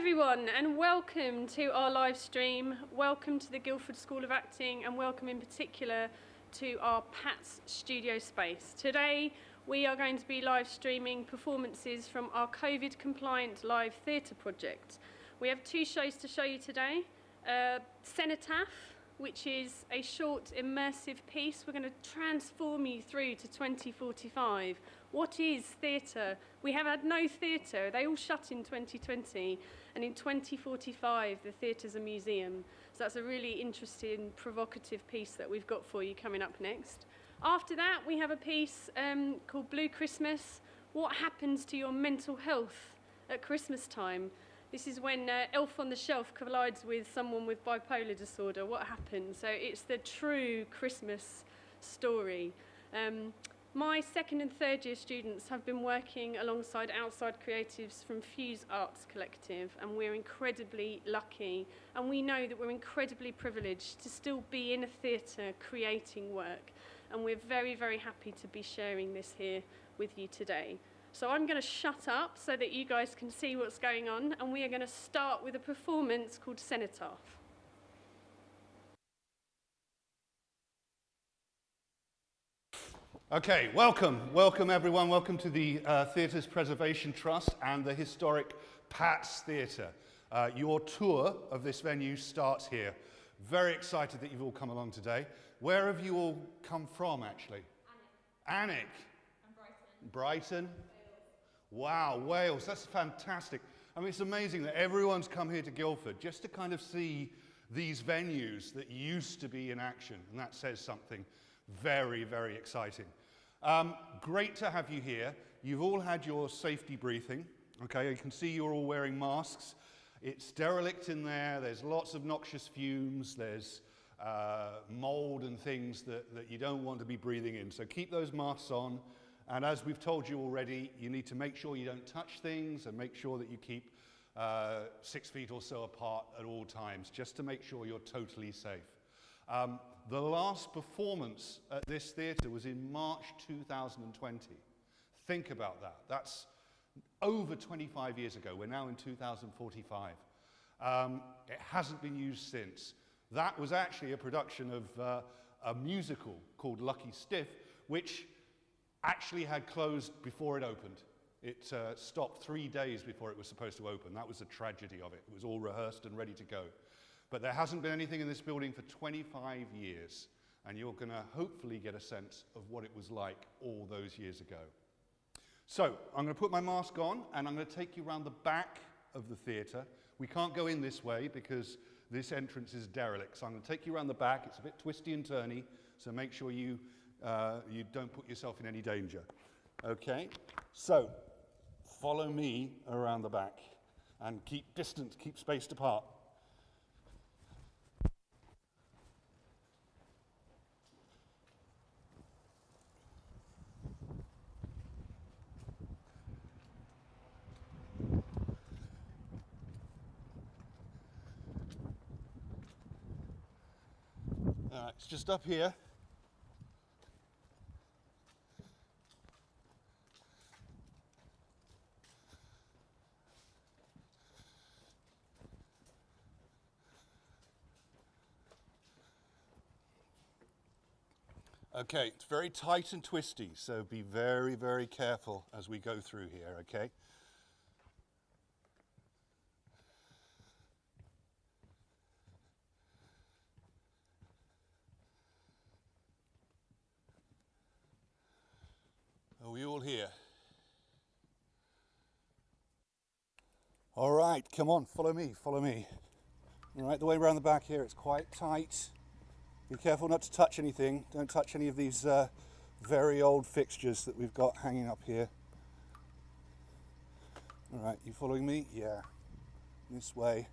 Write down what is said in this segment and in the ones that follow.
everyone, and welcome to our live stream. Welcome to the Guildford School of Acting, and welcome in particular to our PATS studio space. Today we are going to be live streaming performances from our COVID compliant live theatre project. We have two shows to show you today. Cenotaph, which is a short immersive piece. We're going to transform you through to 2045. What is theatre? We have had no theatre. They all shut in 2020, and in 2045 the theatre's a museum. So that's a really interesting, provocative piece that we've got for you coming up next. After that we have a piece called Blue Christmas. What happens to your mental health at Christmas time? This is when Elf on the Shelf collides with someone with bipolar disorder. What happens? So it's the true Christmas story. My second and third year students have been working alongside outside creatives from Fuse Arts Collective, and we're incredibly lucky, and we know that we're incredibly privileged to still be in a theatre creating work, and we're very, very happy to be sharing this here with you today. So I'm going to shut up so that you guys can see what's going on, and we are going to start with a performance called Cenotaph. Okay, welcome everyone. Welcome to the Theatres Preservation Trust and the historic PATS Theatre. Your tour of this venue starts here. Very excited that you've all come along today. Where have you all come from, actually? Alnwick. And Brighton. Brighton? Wow, Wales, that's fantastic. I mean, it's amazing that everyone's come here to Guildford just to kind of see these venues that used to be in action, and that says something very, very exciting. Great to have you here. You've all had your safety briefing, okay? You can see you're all wearing masks. It's derelict in there, there's lots of noxious fumes, there's mold and things that you don't want to be breathing in, so keep those masks on. And as we've told you already, you need to make sure you don't touch things and make sure that you keep 6 feet or so apart at all times, just to make sure you're totally safe. The last performance at this theatre was in March 2020. Think about that. That's over 25 years ago. We're now in 2045. It hasn't been used since. That was actually a production of a musical called Lucky Stiff, which actually had closed before it opened. It stopped 3 days before it was supposed to open. That was the tragedy of it. It was all rehearsed and ready to go. But there hasn't been anything in this building for 25 years, and you're going to hopefully get a sense of what it was like all those years ago. So I'm going to put my mask on, and I'm going to take you around the back of the theatre. We can't go in this way because this entrance is derelict, so I'm going to take you around the back. It's a bit twisty and turny, so make sure you don't put yourself in any danger. Okay, so follow me around the back and keep distance, keep spaced apart. It's just up here. Okay, it's very tight and twisty, so be very, very careful as we go through here, okay? Are we all here? All right, come on, follow me, follow me. All right, the way around the back here, it's quite tight. Be careful not to touch anything. Don't touch any of these very old fixtures that we've got hanging up here. All right, you following me? Yeah, this way.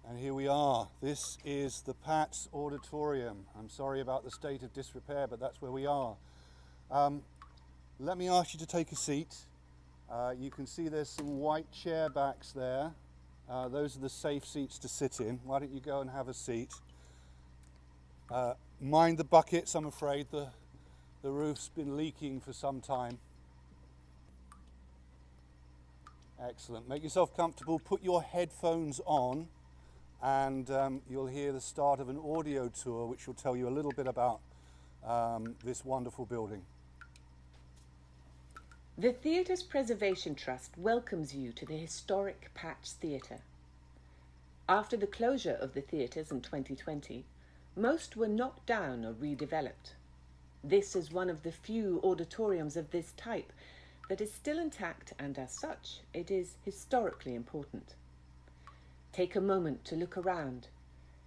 And here we are. This is the PATS Auditorium. I'm sorry about the state of disrepair, but that's where we are. Let me ask you to take a seat. You can see there's some white chair backs there. Those are the safe seats to sit in. Why don't you go and have a seat? Mind the buckets, I'm afraid. The roof's been leaking for some time. Excellent. Make yourself comfortable, put your headphones on, and you'll hear the start of an audio tour which will tell you a little bit about this wonderful building. The Theatre's Preservation Trust welcomes you to the historic Patch Theatre. After the closure of the theatres in 2020, most were knocked down or redeveloped. This is one of the few auditoriums of this type that is still intact, and as such, it is historically important. Take a moment to look around.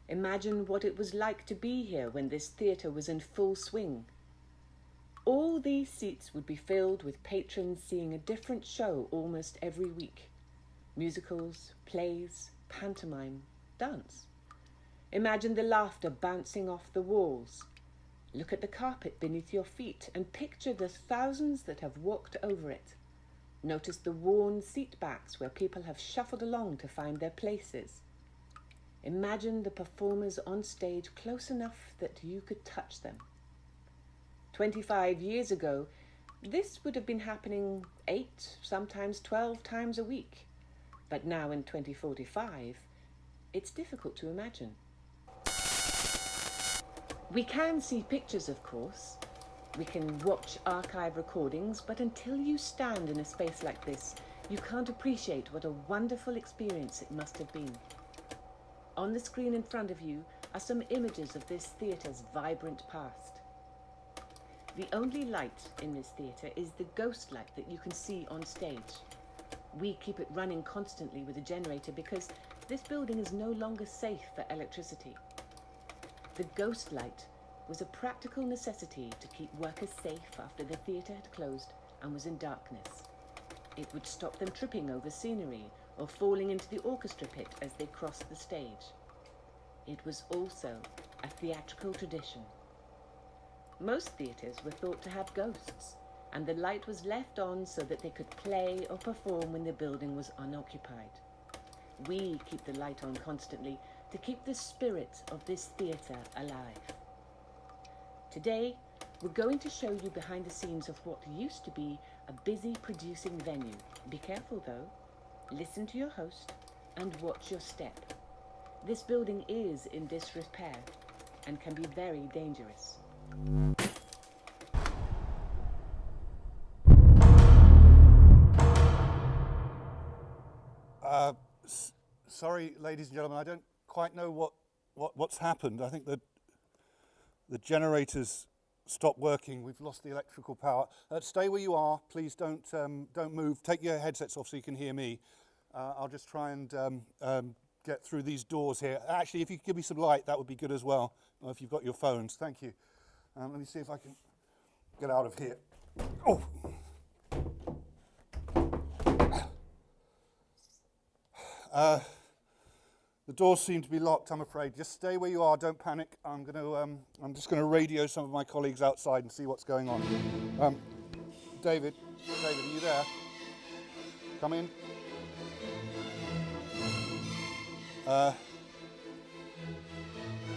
Imagine what it was like to be here when this theatre was in full swing. All these seats would be filled with patrons seeing a different show almost every week. Musicals, plays, pantomime, dance. Imagine the laughter bouncing off the walls. Look at the carpet beneath your feet and picture the thousands that have walked over it. Notice the worn seat backs where people have shuffled along to find their places. Imagine the performers on stage close enough that you could touch them. 25 years ago, this would have been happening 8, sometimes 12 times a week. But now in 2045, it's difficult to imagine. We can see pictures, of course. We can watch archive recordings, but until you stand in a space like this, you can't appreciate what a wonderful experience it must have been. On the screen in front of you are some images of this theatre's vibrant past. The only light in this theatre is the ghost light that you can see on stage. We keep it running constantly with a generator because this building is no longer safe for electricity. The ghost light was a practical necessity to keep workers safe after the theatre had closed and was in darkness. It would stop them tripping over scenery or falling into the orchestra pit as they crossed the stage. It was also a theatrical tradition. Most theatres were thought to have ghosts, and the light was left on so that they could play or perform when the building was unoccupied. We keep the light on constantly to keep the spirit of this theatre alive. Today, we're going to show you behind the scenes of what used to be a busy producing venue. Be careful though, listen to your host and watch your step. This building is in disrepair and can be very dangerous. Sorry, ladies and gentlemen, I don't quite know what's happened. I think the generators stopped working. We've lost the electrical power. Stay where you are, please. Don't move. Take your headsets off so you can hear me. I'll just try and get through these doors here. Actually, if you could give me some light, that would be good as well. Or if you've got your phones, thank you. Let me see if I can get out of here. Oh. The doors seem to be locked, I'm afraid. Just stay where you are, don't panic. I'm just going to radio some of my colleagues outside and see what's going on. David, are you there? Come in.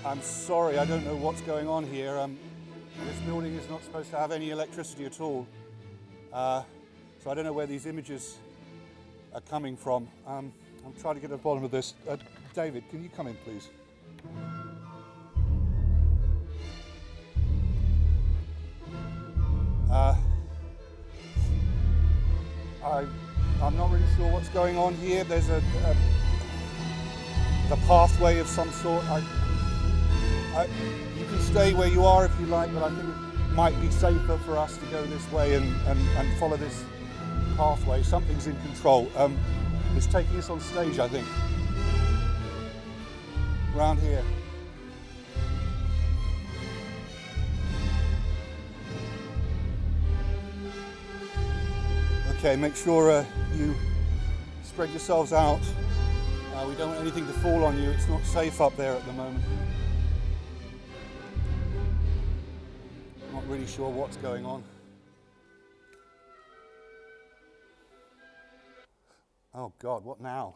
I'm sorry, I don't know what's going on here. This building is not supposed to have any electricity at all. So I don't know where these images are coming from. I'm trying to get to the bottom of this. David, can you come in, please? I'm not really sure what's going on here. There's a pathway of some sort. You can stay where you are if you like, but I think it might be safer for us to go this way and follow this pathway. Something's in control. It's taking us on stage, I think. Around here. Okay, make sure you spread yourselves out. We don't want anything to fall on you. It's not safe up there at the moment. Not really sure what's going on. Oh God, what now?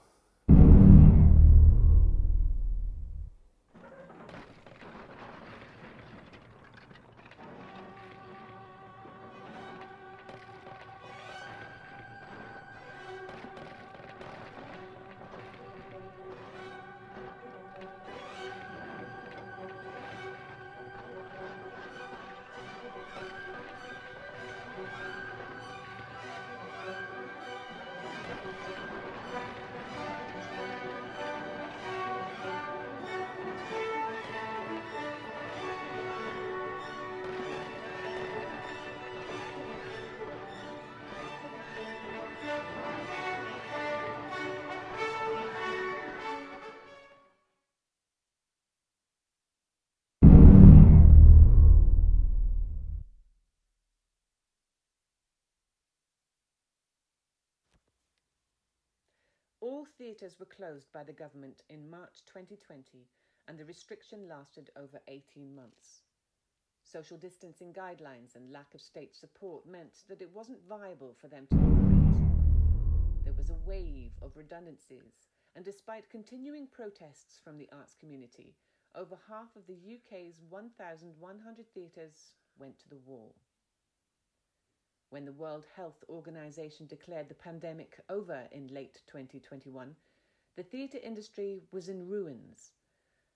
All theatres were closed by the government in March 2020, and the restriction lasted over 18 months. Social distancing guidelines and lack of state support meant that it wasn't viable for them to operate. There was a wave of redundancies, and despite continuing protests from the arts community, over half of the UK's 1,100 theatres went to the wall. When the World Health Organization declared the pandemic over in late 2021, the theatre industry was in ruins.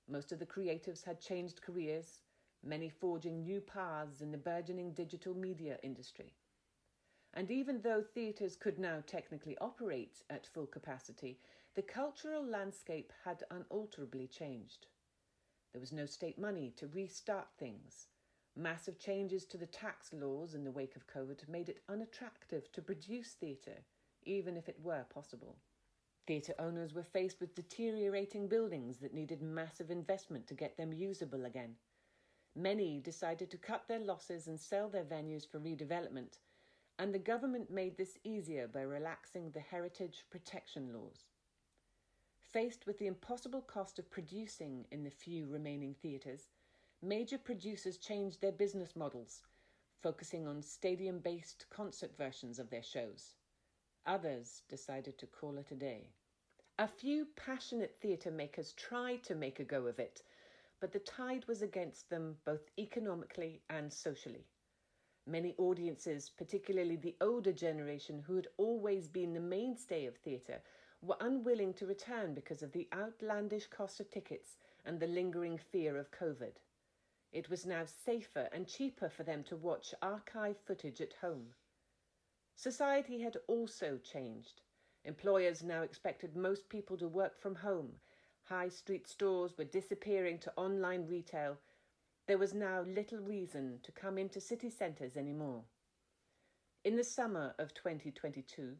Most of the creatives had changed careers, many forging new paths in the burgeoning digital media industry. And even though theatres could now technically operate at full capacity, the cultural landscape had unalterably changed. There was no state money to restart things. Massive changes to the tax laws in the wake of COVID made it unattractive to produce theatre, even if it were possible. Theatre owners were faced with deteriorating buildings that needed massive investment to get them usable again. Many decided to cut their losses and sell their venues for redevelopment, and the government made this easier by relaxing the heritage protection laws. Faced with the impossible cost of producing in the few remaining theatres, major producers changed their business models, focusing on stadium-based concert versions of their shows. Others decided to call it a day. A few passionate theatre makers tried to make a go of it, but the tide was against them both economically and socially. Many audiences, particularly the older generation who had always been the mainstay of theatre, were unwilling to return because of the outlandish cost of tickets and the lingering fear of COVID. It was now safer and cheaper for them to watch archive footage at home. Society had also changed. Employers now expected most people to work from home. High street stores were disappearing to online retail. There was now little reason to come into city centres anymore. In the summer of 2022,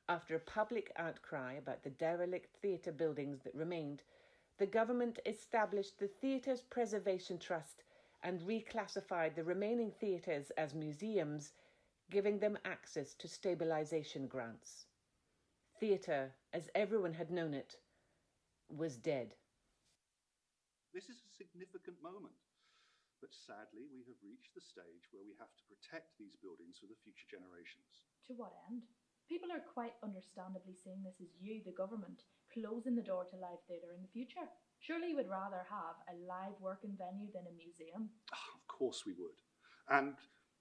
after a public outcry about the derelict theatre buildings that remained, the government established the Theatres Preservation Trust and reclassified the remaining theatres as museums, giving them access to stabilisation grants. Theatre, as everyone had known it, was dead. This is a significant moment, but sadly we have reached the stage where we have to protect these buildings for the future generations. To what end? People are quite understandably seeing this as you, the government, closing the door to live theatre in the future. Surely you would rather have a live working venue than a museum? Of course we would. And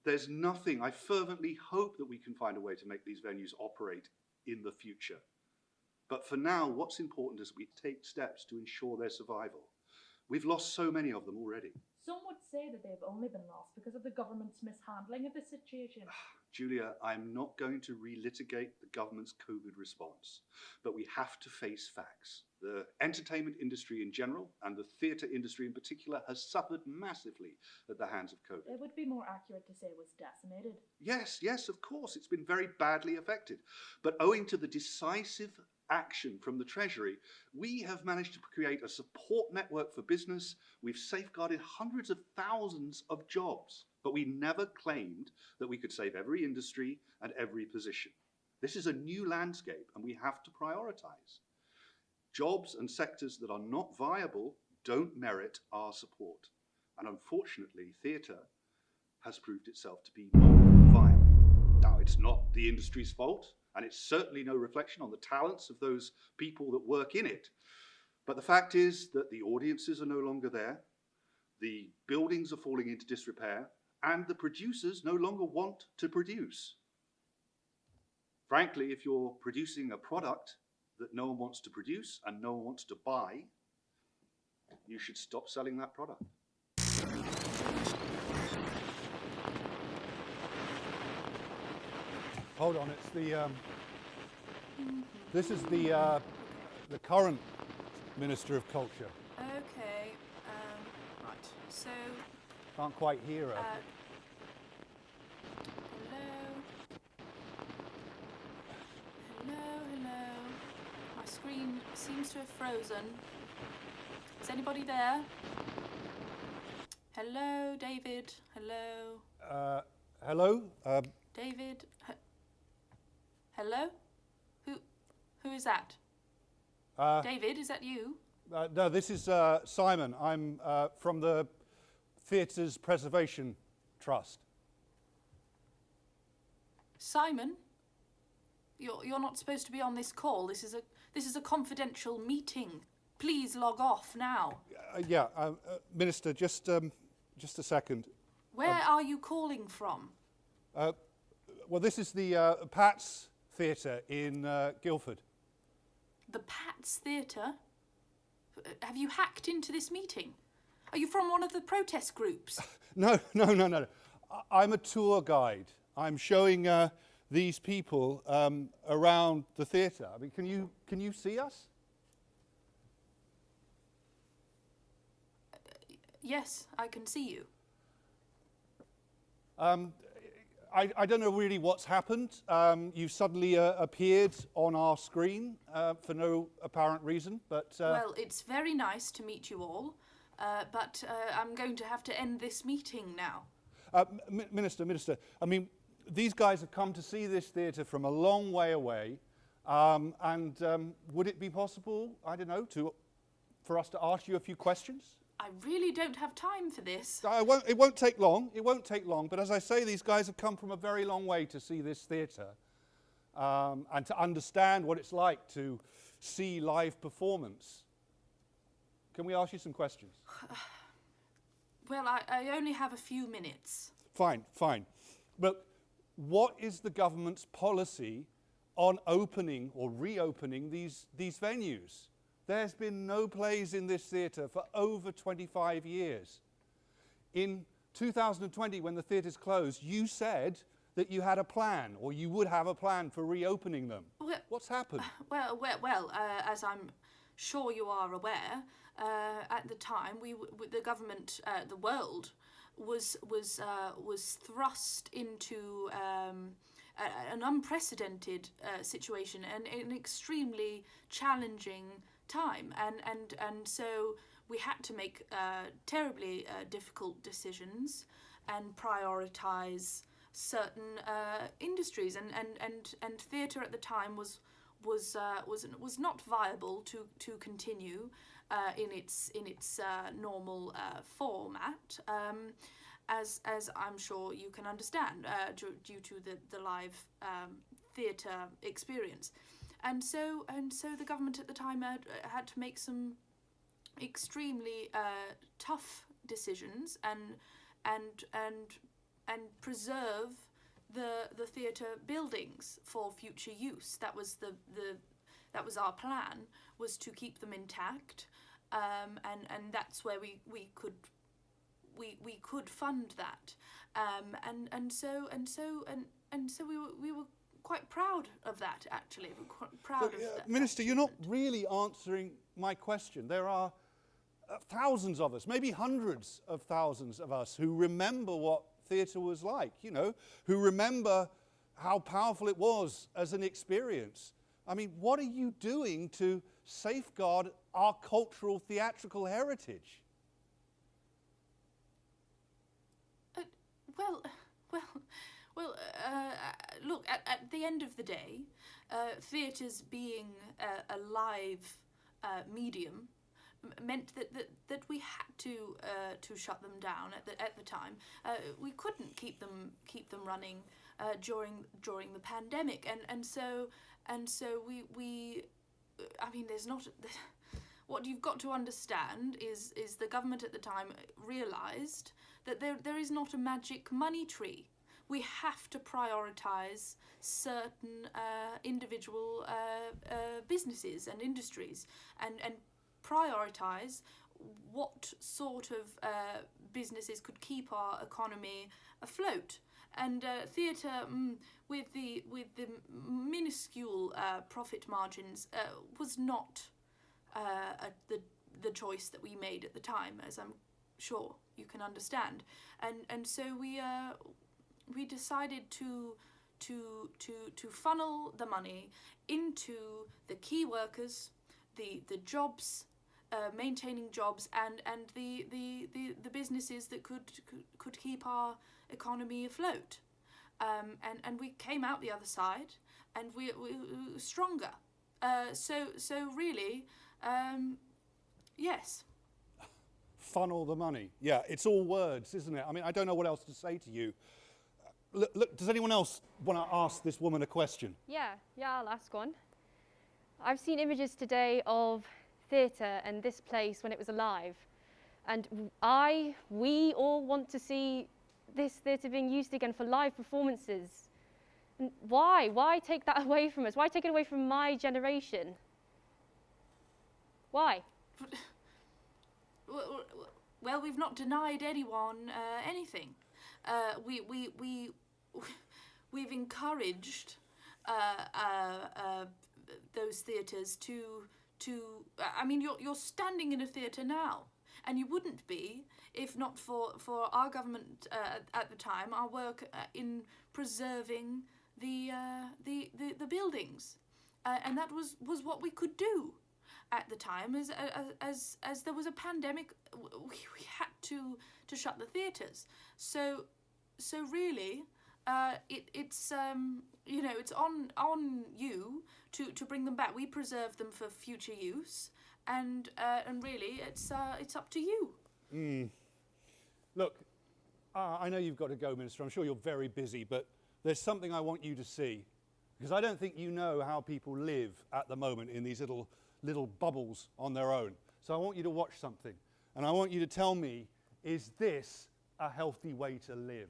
there's nothing, I fervently hope that we can find a way to make these venues operate in the future. But for now, what's important is we take steps to ensure their survival. We've lost so many of them already. Some would say that they've only been lost because of the government's mishandling of the situation. Julia, I'm not going to relitigate the government's COVID response, but we have to face facts. The entertainment industry in general and the theatre industry in particular has suffered massively at the hands of COVID. It would be more accurate to say it was decimated. Yes, of course, it's been very badly affected. But owing to the decisive action from the Treasury, we have managed to create a support network for business. We've safeguarded hundreds of thousands of jobs, but we never claimed that we could save every industry and every position. This is a new landscape and we have to prioritise. Jobs and sectors that are not viable don't merit our support. And unfortunately, theatre has proved itself to be not viable. Now, it's not the industry's fault, and it's certainly no reflection on the talents of those people that work in it. But the fact is that the audiences are no longer there, the buildings are falling into disrepair, and the producers no longer want to produce. Frankly, if you're producing a product that no one wants to produce and no one wants to buy, you should stop selling that product. Hold on, it's the this is the current Minister of Culture. Okay, right, so... Can't quite hear her. Hello. My screen seems to have frozen. Is anybody there? Hello, David. Hello. Hello? David. Hello? Who is that? David, is that you? No, this is Simon. I'm from the Theatres Preservation Trust. Simon? You're not supposed to be on this call. This is a confidential meeting. Please log off now. Minister, just a second. Where are you calling from? Well, this is the Pat's Theatre in Guildford. The Pat's Theatre? Have you hacked into this meeting? Are you from one of the protest groups? No. I'm a tour guide. I'm showing these people around the theatre. I mean, can you see us? Yes, I can see you. I don't know really what's happened. You suddenly appeared on our screen for no apparent reason, but... Well, it's very nice to meet you all, but I'm going to have to end this meeting now. Minister, I mean, these guys have come to see this theatre from a long way away, and would it be possible, I don't know, for us to ask you a few questions? I really don't have time for this. It won't take long. It won't take long. But as I say, these guys have come from a very long way to see this theatre and to understand what it's like to see live performance. Can we ask you some questions? Well, I only have a few minutes. Fine. But what is the government's policy on opening or reopening these venues? There's been no plays in this theatre for over 25 years. In 2020, when the theatres closed, you said that you had a plan, or you would have a plan for reopening them. Well, what's happened? Well, as I'm sure you are aware, at the time, the government, the world, was thrust into an unprecedented situation and an extremely challenging time, and so we had to make terribly difficult decisions and prioritise certain industries, and theatre at the time was not viable to continue in its normal format, as I'm sure you can understand, due to the live theatre experience. And so the government at the time had to make some extremely tough decisions and preserve the theatre buildings for future use. That was that was our plan, was to keep them intact, and that's where we could fund that, and so we were quite proud of that, actually. We're quite proud of that. Minister, you're not really answering my question. There are thousands of us, maybe hundreds of thousands of us, who remember what theatre was like, who remember how powerful it was as an experience. I mean, what are you doing to safeguard our cultural theatrical heritage? Look, at the end of the day, theatres being a live medium meant that we had to shut them down at the time. We couldn't keep them running during the pandemic, and so we I mean, there's not. What you've got to understand is the government at the time realised that there is not a magic money tree. We have to prioritise certain individual businesses and industries, and prioritise what sort of businesses could keep our economy afloat. And theatre, with the minuscule profit margins, was not the choice that we made at the time, as I'm sure you can understand. And so we decided to funnel the money into the key workers, the jobs, maintaining jobs, and the businesses that could keep our economy afloat. And we came out the other side, and we were stronger, So really, yes. Funnel the money. Yeah, it's all words, isn't it? I mean, I don't know what else to say to you. Look, does anyone else want to ask this woman a question? Yeah, I'll ask one. I've seen images today of theatre and this place when it was alive. And we all want to see this theatre being used again for live performances. And why? Why take that away from us? Why take it away from my generation? Why? Well, we've not denied anyone anything. We've encouraged those theatres to. I mean, you're standing in a theatre now, and you wouldn't be if not for our government at the time, our work in preserving the buildings, and that was what we could do at the time. As there was a pandemic, we had to shut the theatres. So really, it's it's on you to bring them back. We preserve them for future use, and really it's up to you. Look, I know you've got to go, Minister. I'm sure you're very busy, but there's something I want you to see, because I don't think you know how people live at the moment in these little bubbles on their own. So I want you to watch something, and I want you to tell me, is this a healthy way to live?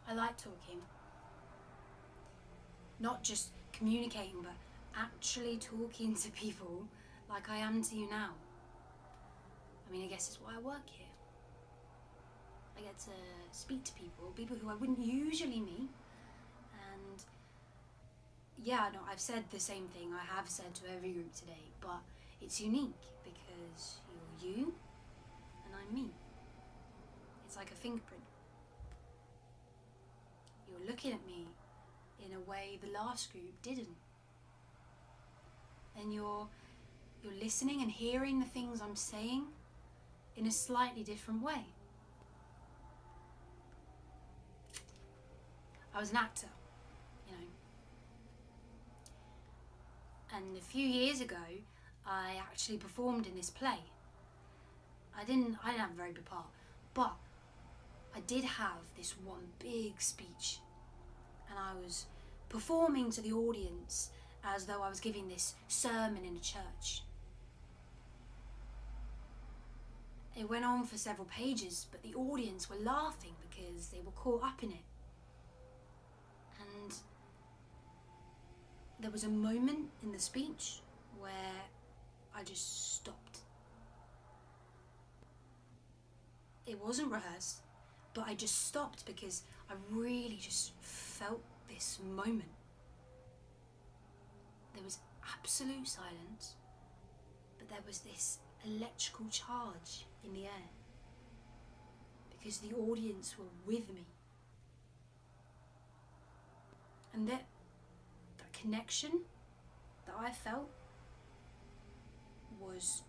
I like talking. Not just communicating, but actually talking to people like I am to you now. I mean, I guess it's why I work here. I get to speak to people who I wouldn't usually meet. And yeah, no, I've said the same thing I have said to every group today, but it's unique because you're you and I'm me. It's like a fingerprint. You're looking at me in a way the last group didn't. And you're listening and hearing the things I'm saying in a slightly different way. I was an actor, you know. And a few years ago, I actually performed in this play. I didn't have a very big part, but I did have this one big speech, and I was performing to the audience as though I was giving this sermon in a church. It went on for several pages, but the audience were laughing because they were caught up in it. And there was a moment in the speech where I just stopped. It wasn't rehearsed, but I just stopped because I really just felt this moment. There was absolute silence, but there was this electrical charge in the air. Because the audience were with me. And that connection that I felt was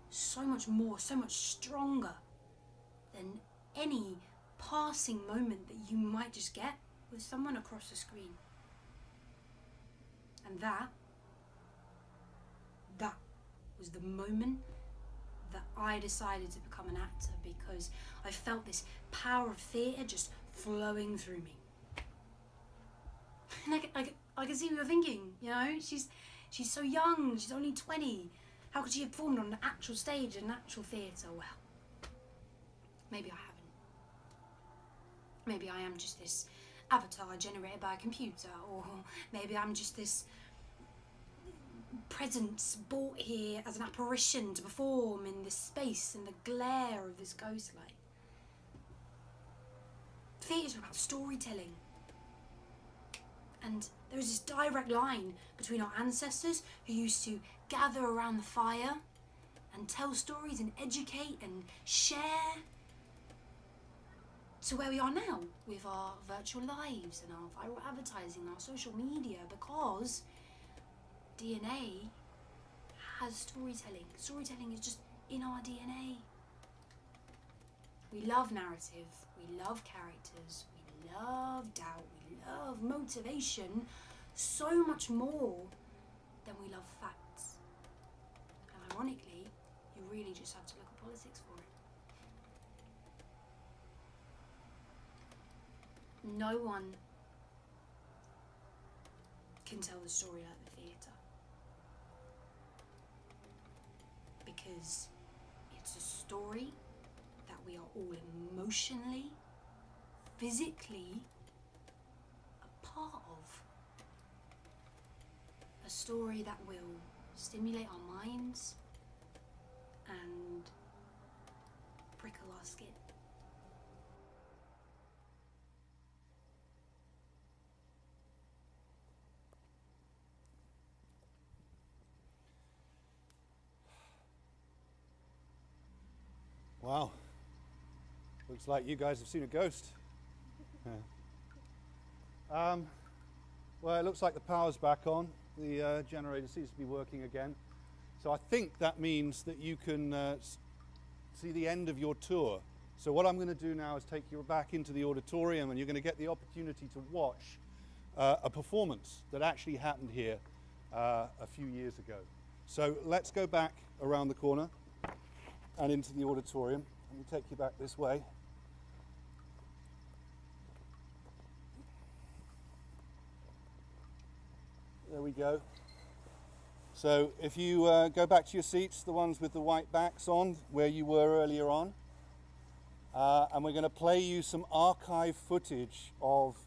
so much more, so much stronger than any passing moment that you might just get with someone across the screen. And that was the moment that I decided to become an actor, because I felt this power of theatre just flowing through me. And I can see what you're thinking, you know? She's so young, she's only 20. How could she have performed on an actual stage in an actual theatre? Well, maybe I haven't. Maybe I am just this avatar generated by a computer, or maybe I'm just this presence brought here as an apparition to perform in this space, in the glare of this ghost light. Theatre's about storytelling. And there is this direct line between our ancestors who used to gather around the fire and tell stories and educate and share, to where we are now with our virtual lives and our viral advertising, our social media, because DNA has storytelling. Storytelling is just in our DNA. We love narrative, we love characters, we love doubt, we love motivation so much more than we love facts. And ironically, you really just have to look at politics for it. No one can tell the story like the theatre. Because it's a story that we are all emotionally, physically a part of. A story that will stimulate our minds and prickle our skin. Wow. Looks like you guys have seen a ghost. Yeah. Well, it looks like the power's back on. The generator seems to be working again. So I think that means that you can see the end of your tour. So what I'm going to do now is take you back into the auditorium, and you're going to get the opportunity to watch a performance that actually happened here a few years ago. So let's go back around the corner and into the auditorium. Let me take you back this way. There we go. So if you go back to your seats, the ones with the white backs on, where you were earlier on, and we're going to play you some archive footage of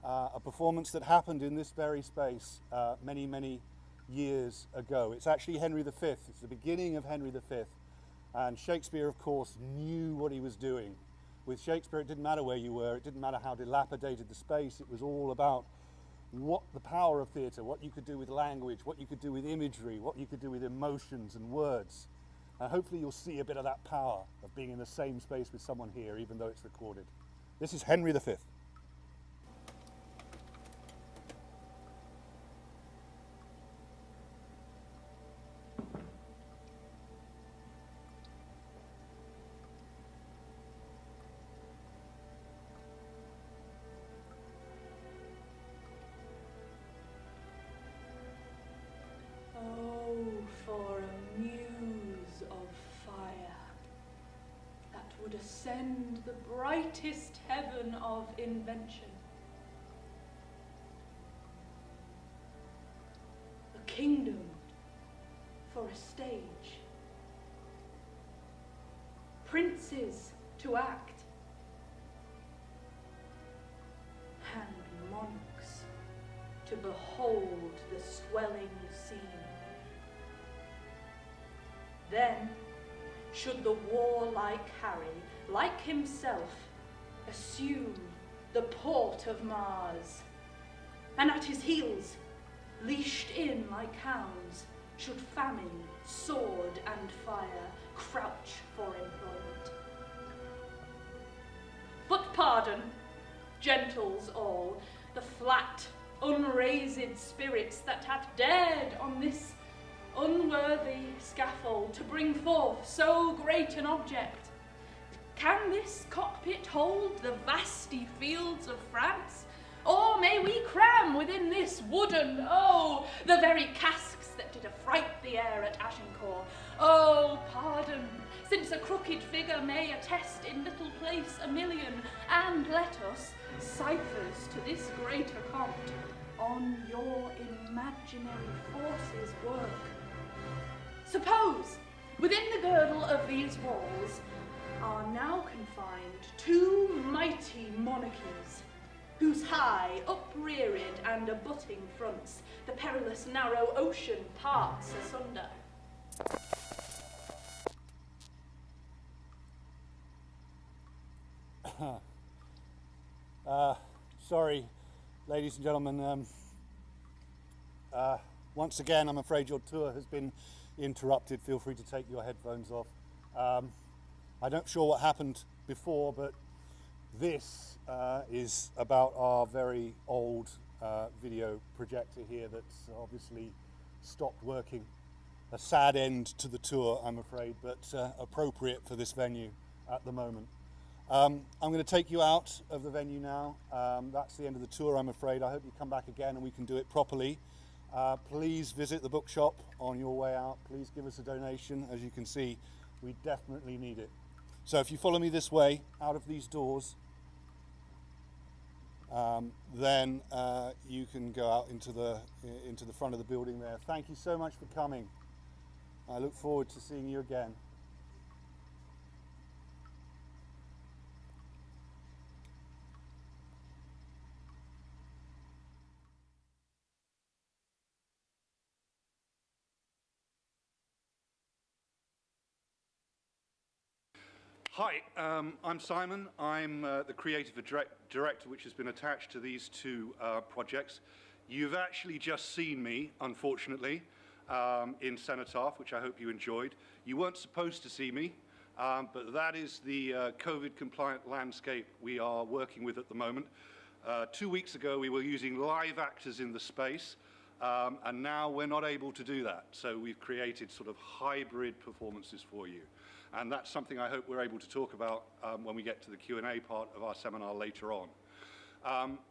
a performance that happened in this very space many, many years ago. It's actually Henry V. It's the beginning of Henry V. And Shakespeare, of course, knew what he was doing. With Shakespeare, it didn't matter where you were, it didn't matter how dilapidated the space, it was all about what the power of theatre, what you could do with language, what you could do with imagery, what you could do with emotions and words. And hopefully you'll see a bit of that power of being in the same space with someone here, even though it's recorded. This is Henry V. For a muse of fire that would ascend the brightest heaven of invention. A kingdom for a stage. Princes to act. And monarchs to behold the swelling scene. Then should the warlike Harry, like himself, assume the port of Mars, and at his heels, leashed in like hounds, should famine, sword, and and fire crouch for employment. But pardon, gentles all, the flat, unraised spirits that hath dared on this unworthy scaffold to bring forth so great an object. Can this cockpit hold the vasty fields of France? Or may we cram within this wooden, oh, the very casks that did affright the air at Agincourt? Oh, pardon, since a crooked figure may attest in little place 1,000,000, and let us, ciphers to this great account, on your imaginary forces work. Suppose, within the girdle of these walls, are now confined 2 mighty monarchies, whose high, upreared and abutting fronts the perilous narrow ocean parts asunder. Sorry, ladies and gentlemen. Once again, I'm afraid your tour has been interrupted. Feel free to take your headphones off. I'm not sure what happened before, but this is about our very old video projector here that's obviously stopped working. A sad end to the tour, I'm afraid, but appropriate for this venue at the moment. I'm going to take you out of the venue now. That's the end of the tour, I'm afraid. I hope you come back again and we can do it properly. Please visit the bookshop on your way out. Please give us a donation. As you can see, we definitely need it. So if you follow me this way, out of these doors, then you can go out into the front of the building there. Thank you so much for coming. I look forward to seeing you again. Hi, I'm Simon. I'm the creative director which has been attached to these 2 projects. You've actually just seen me, unfortunately, in Cenotaph, which I hope you enjoyed. You weren't supposed to see me, but that is the COVID-compliant landscape we are working with at the moment. 2 weeks ago, we were using live actors in the space, and now we're not able to do that. So we've created sort of hybrid performances for you. And that's something I hope we're able to talk about when we get to the Q&A part of our seminar later on.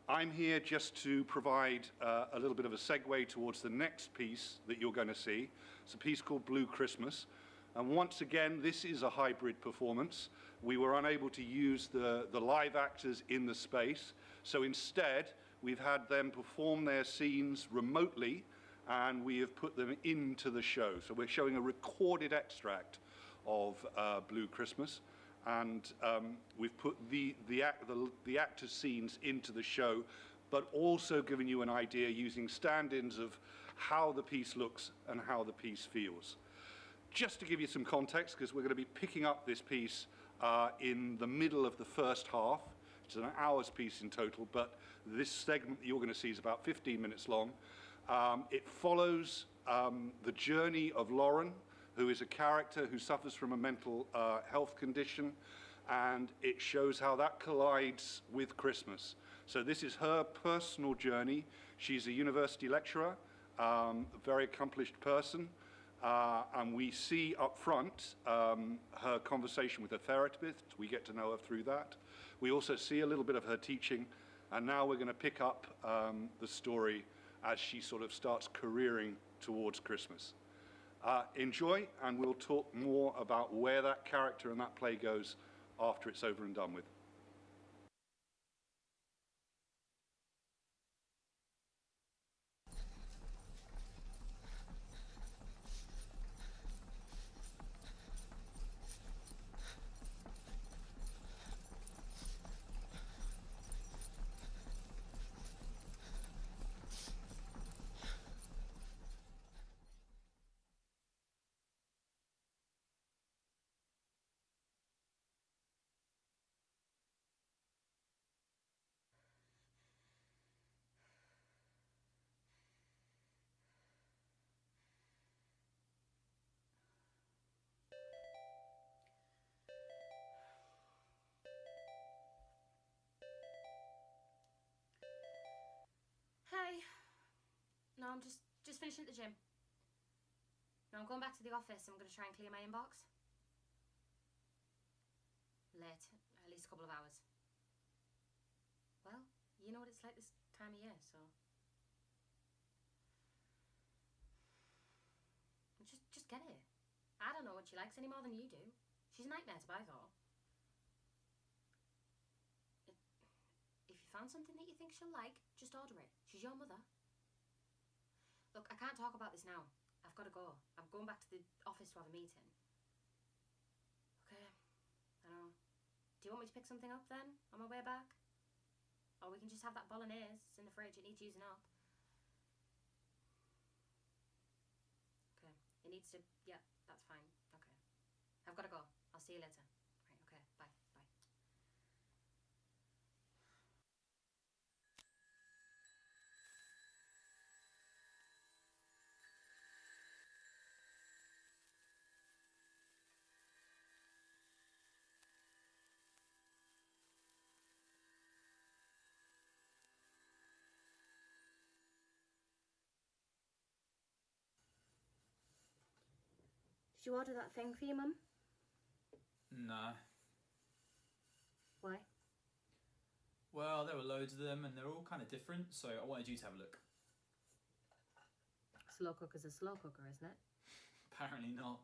I'm here just to provide a little bit of a segue towards the next piece that you're going to see. It's a piece called Blue Christmas. And once again, this is a hybrid performance. We were unable to use the live actors in the space. So instead, we've had them perform their scenes remotely, and we have put them into the show. So we're showing a recorded extract of Blue Christmas, and we've put the actor scenes into the show, but also given you an idea using stand-ins of how the piece looks and how the piece feels. Just to give you some context, because we're going to be picking up this piece in the middle of the first half. It's an hour's piece in total, but this segment that you're going to see is about 15 minutes long. It follows the journey of Lauren, who is a character who suffers from a mental health condition, and it shows how that collides with Christmas. So this is her personal journey. She's a university lecturer, a very accomplished person, and we see up front her conversation with a therapist. We get to know her through that. We also see a little bit of her teaching, and now we're going to pick up the story as she sort of starts careering towards Christmas. Enjoy, and we'll talk more about where that character and that play goes after it's over and done with. I'm just finishing at the gym. Now I'm going back to the office and I'm going to try and clear my inbox. Late, at least a couple of hours. Well, you know what it's like this time of year, so... Just get it. I don't know what she likes any more than you do. She's a nightmare to buy for. If you found something that you think she'll like, just order it. She's your mother. Look, I can't talk about this now. I've got to go. I'm going back to the office to have a meeting. Okay, I know. Do you want me to pick something up then, on my way back? Or we can just have that bolognese. It's in the fridge, it needs using up. Okay, it needs to... Yeah, that's fine. Okay. I've got to go. I'll see you later. Right, okay, bye, bye. Did you order that thing for your mum? Nah. Why? Well, there were loads of them and they're all kind of different, so I wanted you to have a look. Slow cooker's a slow cooker, isn't it? Apparently not.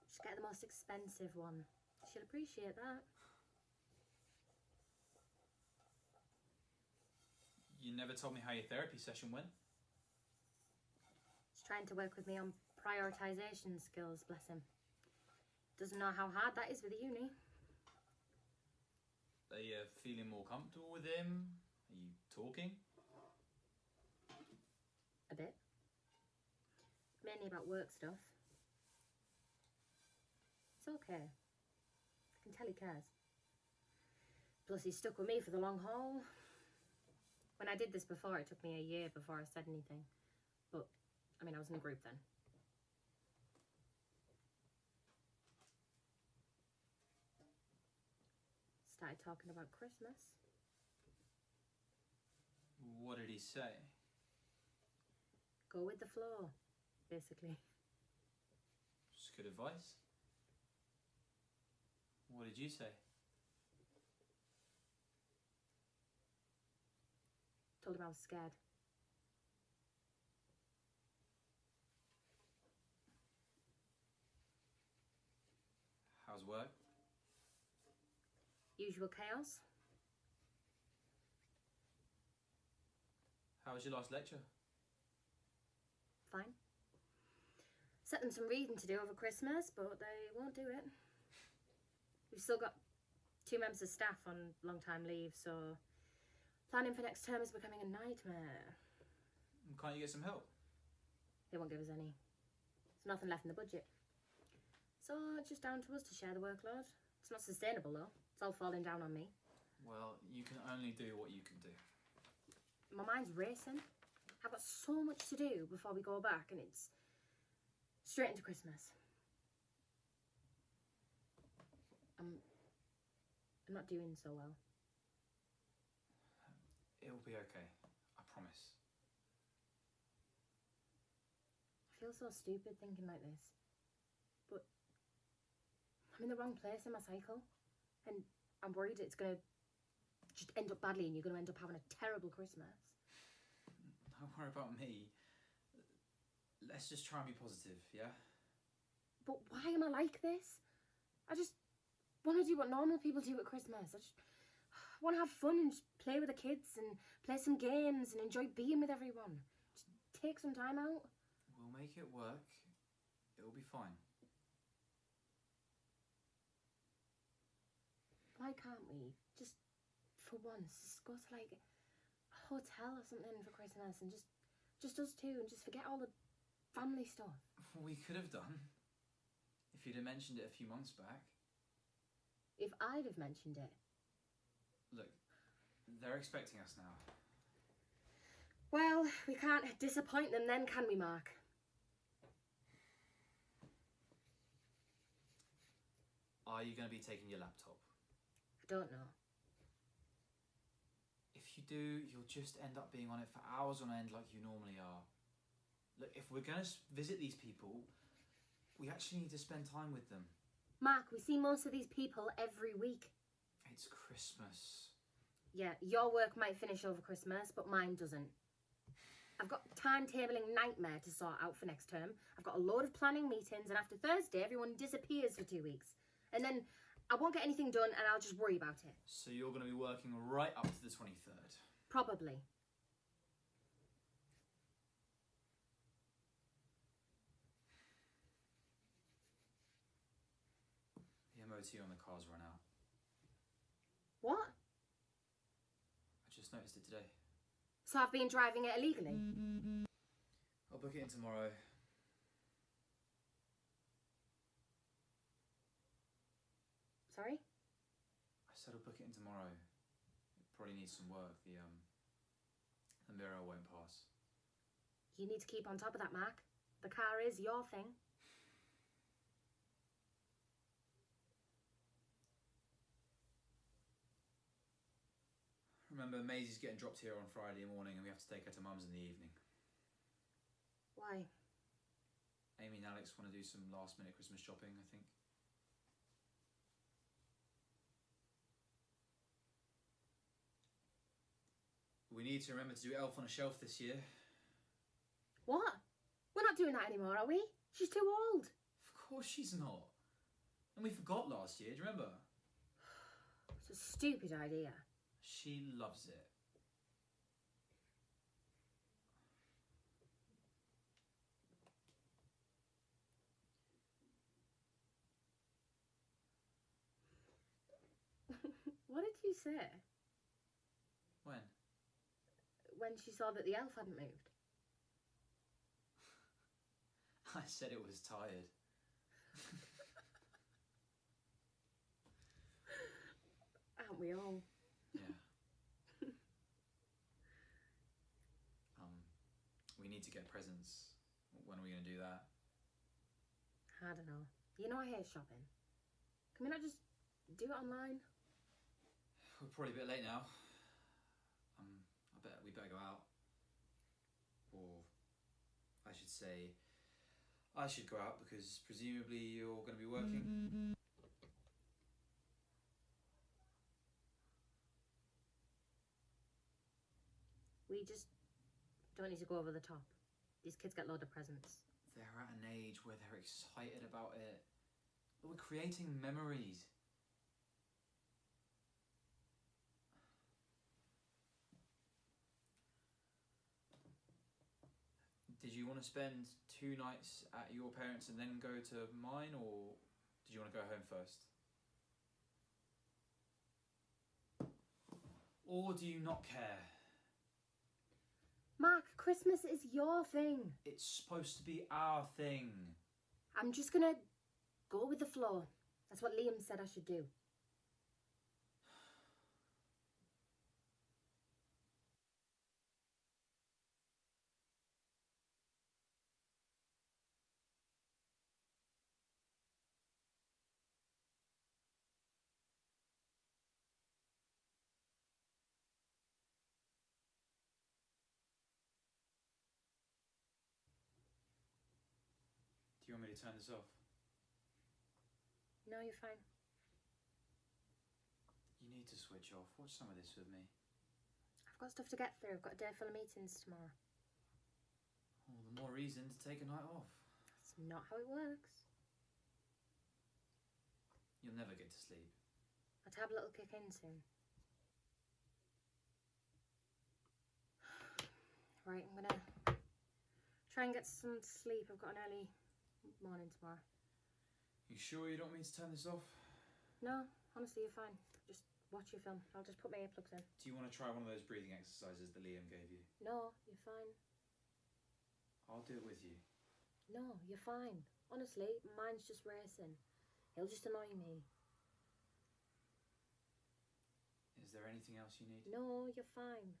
Just get the most expensive one. She'll appreciate that. You never told me how your therapy session went. He's trying to work with me on prioritisation skills, bless him. Doesn't know how hard that is with uni. Are you feeling more comfortable with him? Are you talking? A bit. Mainly about work stuff. It's okay. I can tell he cares. Plus he's stuck with me for the long haul. When I did this before, it took me a year before I said anything. But, I mean, I was in a group then. Started talking about Christmas. What did he say? Go with the flow, basically. Just good advice. What did you say? Told him I was scared. How's work? Usual chaos. How was your last lecture? Fine. Set them some reading to do over Christmas, but they won't do it. We've still got 2 members of staff on long-time leave, so planning for next term is becoming a nightmare. Can't you get some help? They won't give us any. There's nothing left in the budget. So it's just down to us to share the workload. It's not sustainable though. It's all falling down on me. Well, you can only do what you can do. My mind's racing. I've got so much to do before we go back, and it's straight into Christmas. I'm not doing so well. It'll be okay. I promise. I feel so stupid thinking like this. But I'm in the wrong place in my cycle. And I'm worried it's going to just end up badly and you're going to end up having a terrible Christmas. Don't worry about me. Let's just try and be positive, yeah? But why am I like this? I just want to do what normal people do at Christmas. I just want to have fun and just play with the kids and play some games and enjoy being with everyone. Just take some time out. We'll make it work. It'll be fine. Why can't we just, for once, just go to like a hotel or something for Christmas and just us two and just forget all the family stuff? We could have done. If you'd have mentioned it a few months back. If I'd have mentioned it. Look, they're expecting us now. Well, we can't disappoint them then, can we, Mark? Are you going to be taking your laptop? I don't know. If you do, you'll just end up being on it for hours on end like you normally are. Look, if we're going to visit these people, we actually need to spend time with them. Mark, we see most of these people every week. It's Christmas. Yeah, your work might finish over Christmas, but mine doesn't. I've got timetabling nightmare to sort out for next term. I've got a load of planning meetings, and after Thursday, everyone disappears for 2 weeks. And then I won't get anything done, and I'll just worry about it. So you're going to be working right up to the 23rd? Probably. The MOT on the car's run out. What? I just noticed it today. So I've been driving it illegally? I'll book it in tomorrow. Sorry? I said I'll book it in tomorrow. It probably needs some work. The mirror won't pass. You need to keep on top of that, Mark. The car is your thing. Remember, Maisie's getting dropped here on Friday morning and we have to take her to Mum's in the evening. Why? Amy and Alex want to do some last minute Christmas shopping, I think. We need to remember to do Elf on a Shelf this year. What? We're not doing that anymore, are we? She's too old. Of course she's not. And we forgot last year, do you remember? It's a stupid idea. She loves it. What did you say? When? When she saw that the elf hadn't moved. I said it was tired. Aren't we all? Yeah. We need to get presents. When are we going to do that? I don't know. You know I hate shopping. Can we not just do it online? We're probably a bit late now. I bet we better go out. Or I should say, I should go out because presumably you're going to be working. We just don't need to go over the top. These kids get loads of presents. They're at an age where they're excited about it. We're creating memories. Did you want to spend 2 nights at your parents and then go to mine, or did you want to go home first? Or do you not care? Mark, Christmas is your thing. It's supposed to be our thing. I'm just gonna go with the flow. That's what Liam said I should do. Do you want me to turn this off? No, you're fine. You need to switch off. Watch some of this with me. I've got stuff to get through. I've got a day full of meetings tomorrow. All the more reason to take a night off. That's not how it works. You'll never get to sleep. A tablet will kick in soon. Right, I'm gonna try and get some sleep. I've got an early morning tomorrow. You sure you don't want me to turn this off? No, honestly, you're fine. Just watch your film. I'll just put my earplugs in. Do you want to try one of those breathing exercises that Liam gave you? No, you're fine. I'll do it with you. No, you're fine. Honestly, mine's just racing. He'll just annoy me. Is there anything else you need? No, you're fine.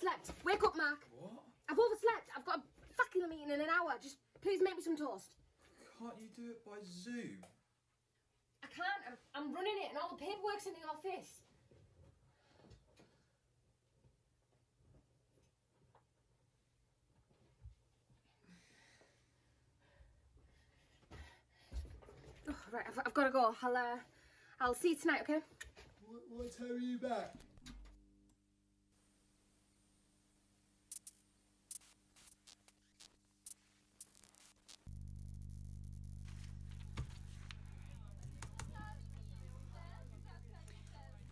overslept. Wake up, Mark. What? I've overslept. I've got a faculty meeting in an hour. Just please make me some toast. Can't you do it by Zoom? I can't. I'm running it and all the paperwork's in the office. Oh, right, I've got to go. I'll see you tonight, okay? What time are you back?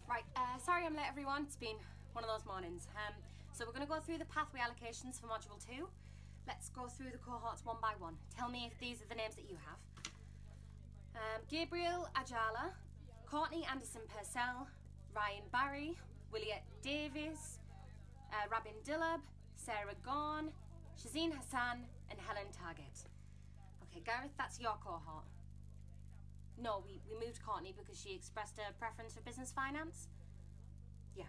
Right, sorry I'm late everyone. It's been one of those mornings. So we're going to go through the pathway allocations for Module 2. Let's go through the cohorts one by one. Tell me if these are the names that you have. Gabriel Ajala, Courtney Anderson Purcell, Ryan Barry, Williette Davies, Rabin Dillab, Sarah Gorn, Shazeen Hassan, and Helen Target. Okay, Gareth, that's your cohort. No, we moved Courtney because she expressed a preference for business finance. Yeah.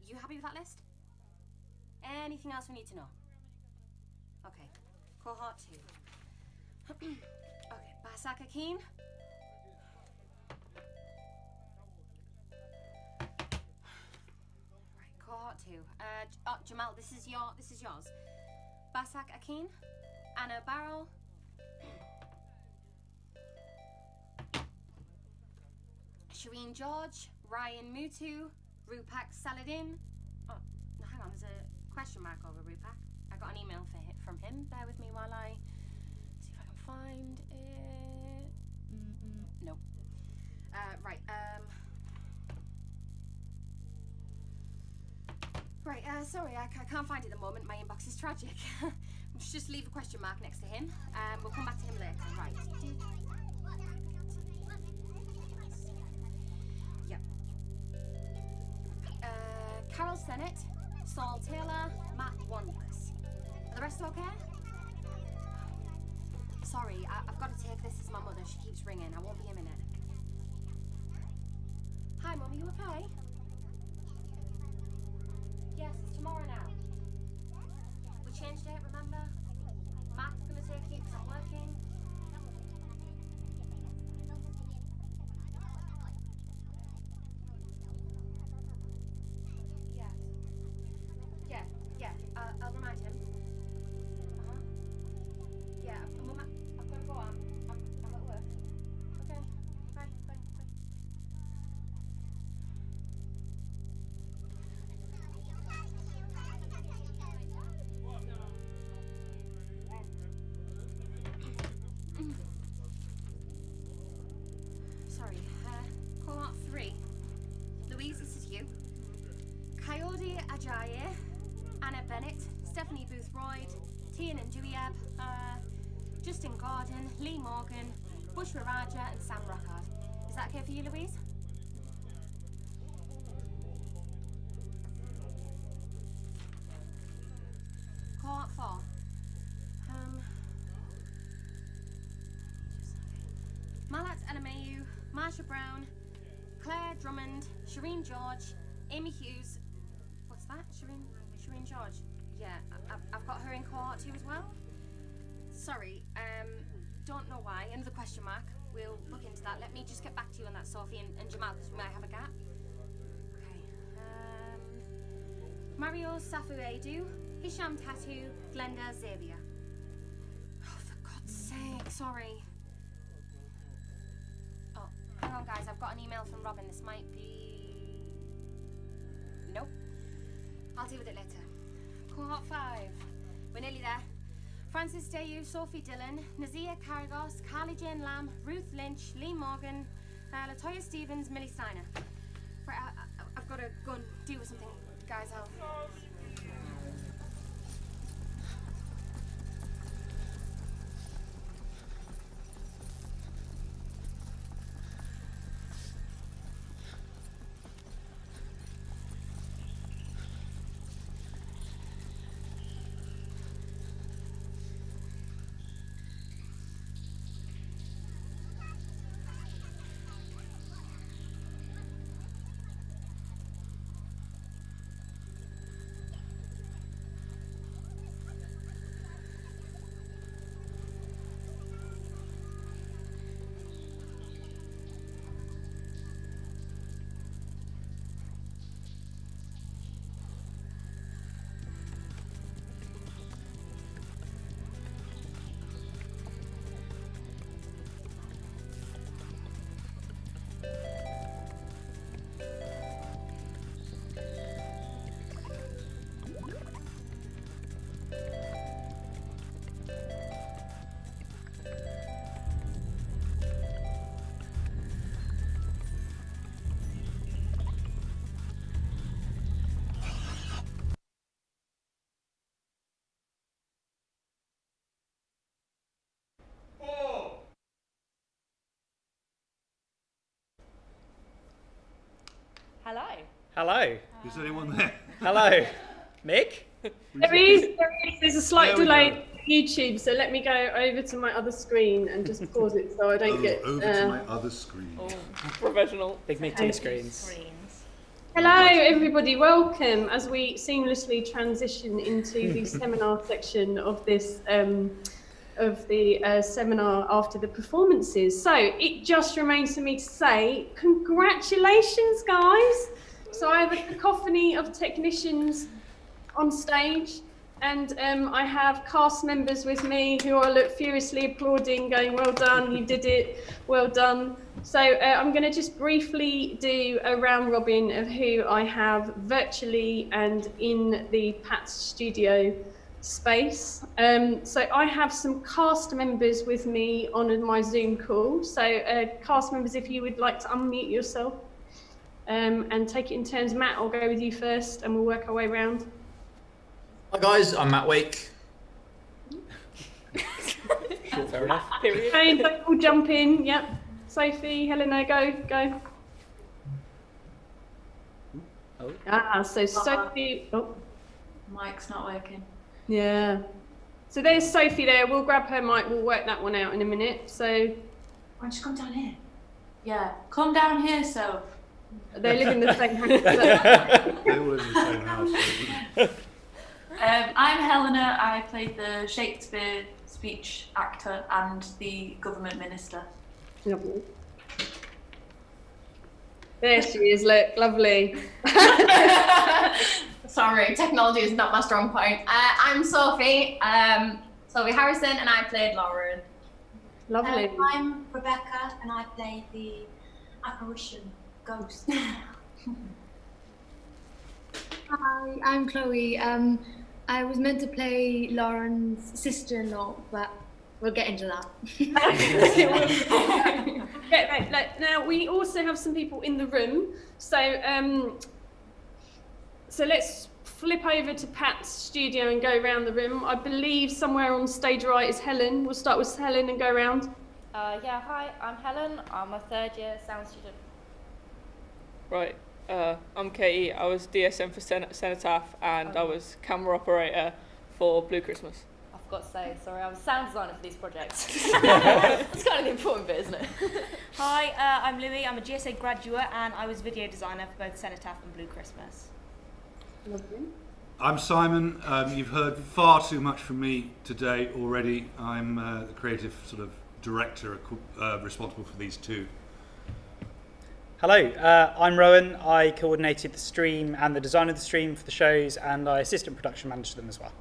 You happy with that list? Anything else we need to know? Okay. Cohort 2. Okay, Basak Akin. Right, cohort 2. Jamal, this is yours. Basak Akin, Anna Barrow, Shireen George, Ryan Mutu, Rupak Saladin. Oh, hang on, there's a question mark over Rupak. I got an email from him. Bear with me while I see if I can find it. No. Right, sorry, I can't find it at the moment. My inbox is tragic. Just leave a question mark next to him. We'll come back to him later. Right. Yep. Carol Sennett, Saul Taylor, Matt Wanless. Are the rest okay? Sorry, I've got to take this as my mother. She keeps ringing. I won't be a minute. Hi, Mum, are you okay? Yes, it's tomorrow now. We changed it, remember? Matt's gonna take you because I'm working. Yeah, I'll remind him. Yeah, Mum, I've got to go. I'm at work. Okay, bye. Sorry, cohort 3. Louise, this is you. Coyote Ajayi, Anna Bennett, Stephanie Boothroyd, Tian and Deweyab, Justin Gordon, Lee Morgan, Bushra Raja, and Sam Rockard. Is that okay for you, Louise? Cohort 4. Malat Elamayu, Marsha Brown, Claire Drummond, Shireen George, Amy Hughes. What's that? Shireen George. Yeah, I've got her in cohort 2 as well. Sorry, don't know why. Another question mark. We'll look into that. Let me just get back to you on that, Sophie and Jamal, because we might have a gap. Okay. Mario Safuedu, Hisham Tatu, Glenda Xavier. Oh, for God's sake, sorry. Oh, hang on, guys. I've got an email from Robin. This might be... Nope. I'll deal with it later. Cohort 5. We're nearly there. Francis Dayu, Sophie Dillon, Nazia Caragos, Carly Jane Lamb, Ruth Lynch, Lee Morgan, Latoya Stevens, Millie Steiner. Right, I've got to go and deal with something. Guys, I'll... Hello. Hello. Is anyone there? Hello. Mick? There is. There's a slight There we delay go. on YouTube, so let me go over to my other screen and just pause it so I don't get. Over to my other screen. Oh, professional. Big Mick 2 screens. Hello, everybody. Welcome as we seamlessly transition into the seminar section of this seminar after the performances. So it just remains for me to say, congratulations, guys. So I have a cacophony of technicians on stage, and I have cast members with me who are furiously applauding, going, well done, you did it, well done. So I'm going to just briefly do a round robin of who I have virtually and in the Pat's studio space. So I have some cast members with me on my Zoom call. So cast members, if you would like to unmute yourself and take it in turns. Matt, I'll go with you first and we'll work our way around. Hi guys, I'm Matt Wake. Fair enough. Okay, we'll jump in. Yep. Sophie, Helena, go. Oh. So Sophie. Oh. Mic's not working. Yeah. So there's Sophie there. We'll grab her mic. We'll work that one out in a minute. So. Why don't you come down here? Yeah, come down here, Soph. They live in the same house. They all live in the same house. I'm Helena. I played the Shakespeare speech actor and the government minister. Lovely. There she is, look, lovely. Sorry, technology is not my strong point. I'm Sophie, Sophie Harrison, and I played Lauren. Lovely. I'm Rebecca, and I played the apparition ghost. Hi, I'm Chloe. I was meant to play Lauren's sister-in-law, but we'll get into that. Now we also have some people in the room, so let's flip over to Pat's studio and go around the room. I believe somewhere on stage right is Helen. We'll start with Helen and go around. Yeah, hi, I'm Helen. I'm a third-year sound student. Right, I'm Katie. I was DSM for Cenotaph, and I was camera operator for Blue Christmas. I forgot to say, sorry, I was sound designer for these projects. It's kind of the important bit, isn't it? Hi, I'm Louie. I'm a GSA graduate, and I was video designer for both Cenotaph and Blue Christmas. Lovely. I'm Simon. You've heard far too much from me today already. I'm the creative sort of director responsible for these two. Hello, I'm Rowan. I coordinated the stream and the design of the stream for the shows, and I assistant production managed them as well.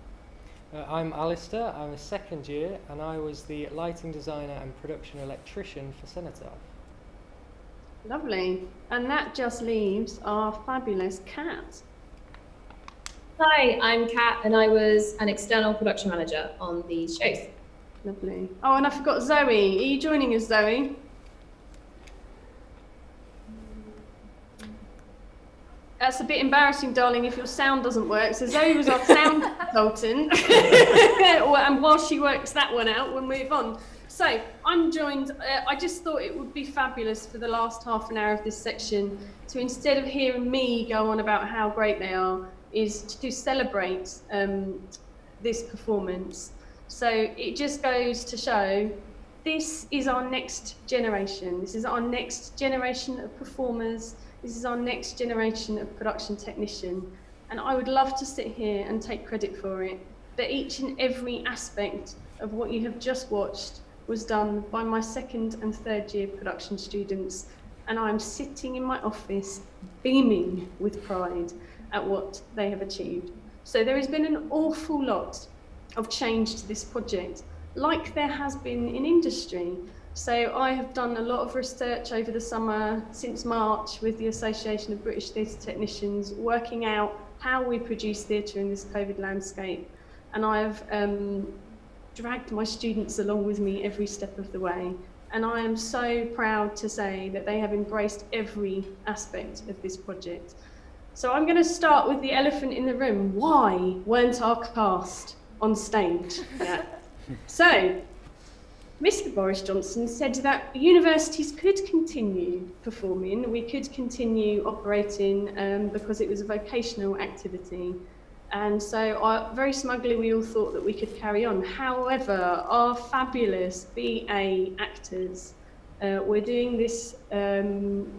I'm Alistair. I'm a second year, and I was the lighting designer and production electrician for Cenotaph. Lovely. And that just leaves our fabulous Kat. Hi, I'm Kat, and I was an external production manager on these shows. Lovely. Oh, and I forgot Zoe. Are you joining us, Zoe? That's a bit embarrassing, darling, if your sound doesn't work. So Zoe was our sound consultant. And while she works that one out, we'll move on. So I'm joined, I just thought it would be fabulous for the last half an hour of this section to, instead of hearing me go on about how great they are, is to celebrate this performance. So it just goes to show this is our next generation. This is our next generation of performers. This is our next generation of production technician. And I would love to sit here and take credit for it. But each and every aspect of what you have just watched was done by my second and third year production students. And I'm sitting in my office beaming with pride at what they have achieved. So there has been an awful lot of change to this project, like there has been in industry. So I have done a lot of research over the summer, since March, with the Association of British Theatre Technicians, working out how we produce theatre in this COVID landscape. And I've dragged my students along with me every step of the way. And I am so proud to say that they have embraced every aspect of this project. So I'm going to start with the elephant in the room. Why weren't our cast on stage? Yeah. So, Mr. Boris Johnson said that universities could continue performing, we could continue operating because it was a vocational activity. And so very smugly we all thought that we could carry on. However, our fabulous BA actors were doing this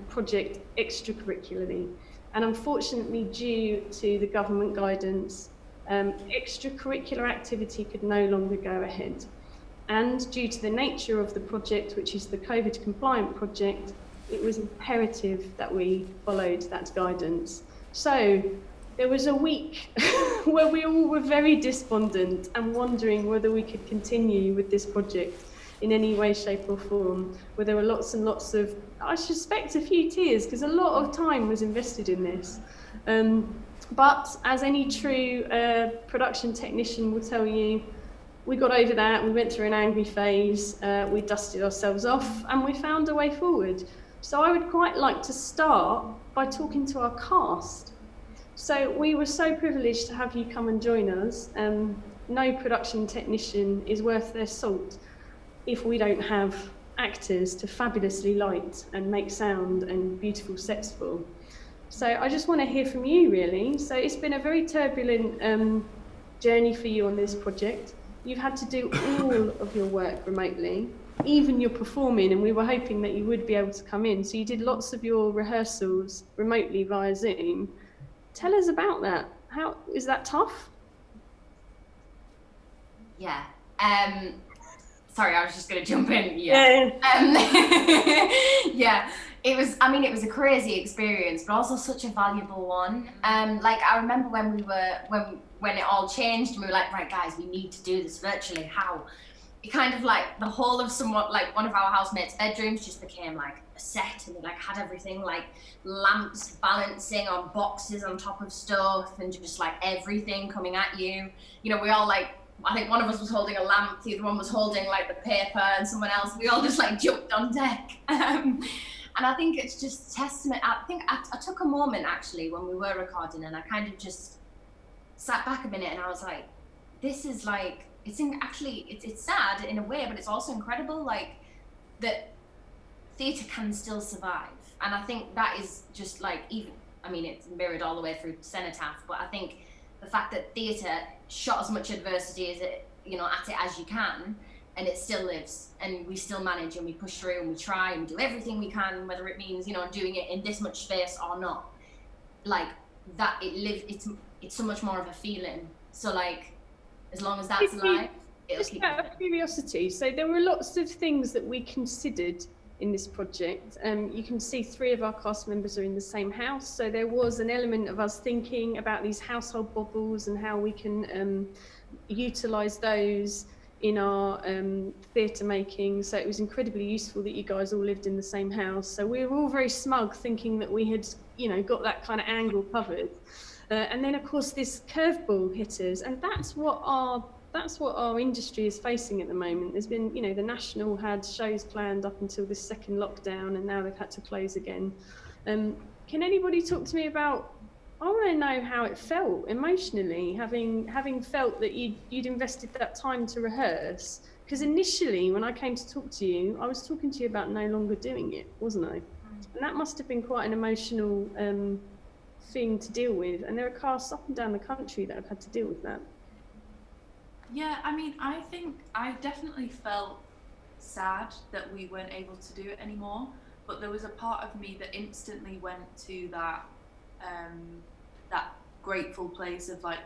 project extracurricularly. And unfortunately, due to the government guidance, extracurricular activity could no longer go ahead. And due to the nature of the project, which is the COVID compliant project, it was imperative that we followed that guidance. So there was a week where we all were very despondent and wondering whether we could continue with this project in any way, shape or form, where there were lots and lots of, I suspect, a few tears, because a lot of time was invested in this. But as any true production technician will tell you, we got over that, we went through an angry phase, we dusted ourselves off, and we found a way forward. So I would quite like to start by talking to our cast. So we were so privileged to have you come and join us. No production technician is worth their salt if we don't have actors to fabulously light and make sound and beautiful sets for. So I just want to hear from you, really. So it's been a very turbulent journey for you on this project. You've had to do all of your work remotely, even your performing, and we were hoping that you would be able to come in. So you did lots of your rehearsals remotely via Zoom. Tell us about that. How is that tough? Yeah. Sorry, I was just going to jump in. Yeah. Yeah. It was a crazy experience, but also such a valuable one. Like I remember when it all changed and we were like, right guys, we need to do this virtually. How? It kind of like the whole of one of our housemates' bedrooms just became like a set, and they like had everything like lamps balancing on boxes on top of stuff and just like everything coming at you. You know, we all like, I think one of us was holding a lamp, the other one was holding like the paper, and someone else, we all just like jumped on deck. And I think it's just testament. I think I took a moment actually when we were recording, and I kind of just sat back a minute and I was like, this is like, it's sad in a way, but it's also incredible, like that theatre can still survive. And I think that is just like, even, I mean, it's mirrored all the way through Cenotaph, but I think the fact that theatre shot as much adversity as it, at it as you can, and it still lives, and we still manage, and we push through, and we try, and we do everything we can, whether it means, doing it in this much space or not. Like that, it's so much more of a feeling. So like, as long as that's alive, it'll keep. Just out of curiosity, so there were lots of things that we considered in this project. You can see 3 of our cast members are in the same house, so there was an element of us thinking about these household bubbles and how we can utilise those in our theatre making. So it was incredibly useful that you guys all lived in the same house. So we were all very smug, thinking that we had, got that kind of angle covered. And then of course this curveball hit us, and that's what our industry is facing at the moment. There's been, the National had shows planned up until this second lockdown, and now they've had to close again. Can anybody talk to me about, I want to know how it felt emotionally, having felt that you'd invested that time to rehearse? Because initially, when I came to talk to you, I was talking to you about no longer doing it, wasn't I? And that must have been quite an emotional thing to deal with. And there are casts up and down the country that have had to deal with that. Yeah, I mean, I think I definitely felt sad that we weren't able to do it anymore, but there was a part of me that instantly went to that grateful place of like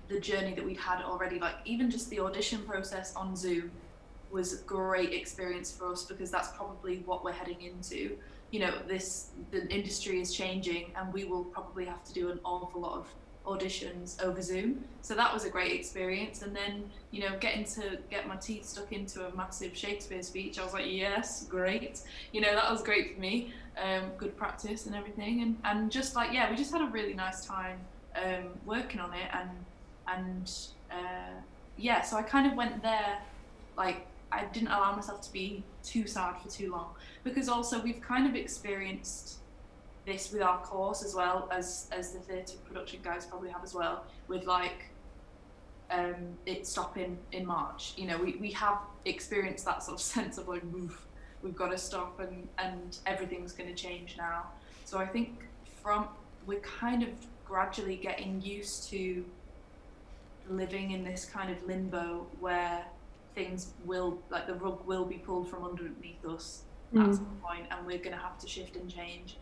the journey that we'd had already. Like even just the audition process on Zoom was a great experience for us, because that's probably what we're heading into. The industry is changing, and we will probably have to do an awful lot of auditions over Zoom. So that was a great experience. And then, getting to get my teeth stuck into a massive Shakespeare speech, I was like, yes, great. That was great for me. Good practice and everything. And just like, yeah, we just had a really nice time working on it. And yeah, so I kind of went there, like, I didn't allow myself to be too sad for too long, because also we've kind of experienced this with our course as well as the theatre production guys probably have as well, with like it stopping in March. You know, we have experienced that sort of sense of like, we've got to stop and everything's going to change now. So I think we're kind of gradually getting used to living in this kind of limbo where things will, like the rug will be pulled from underneath us at some point, and we're going to have to shift and change.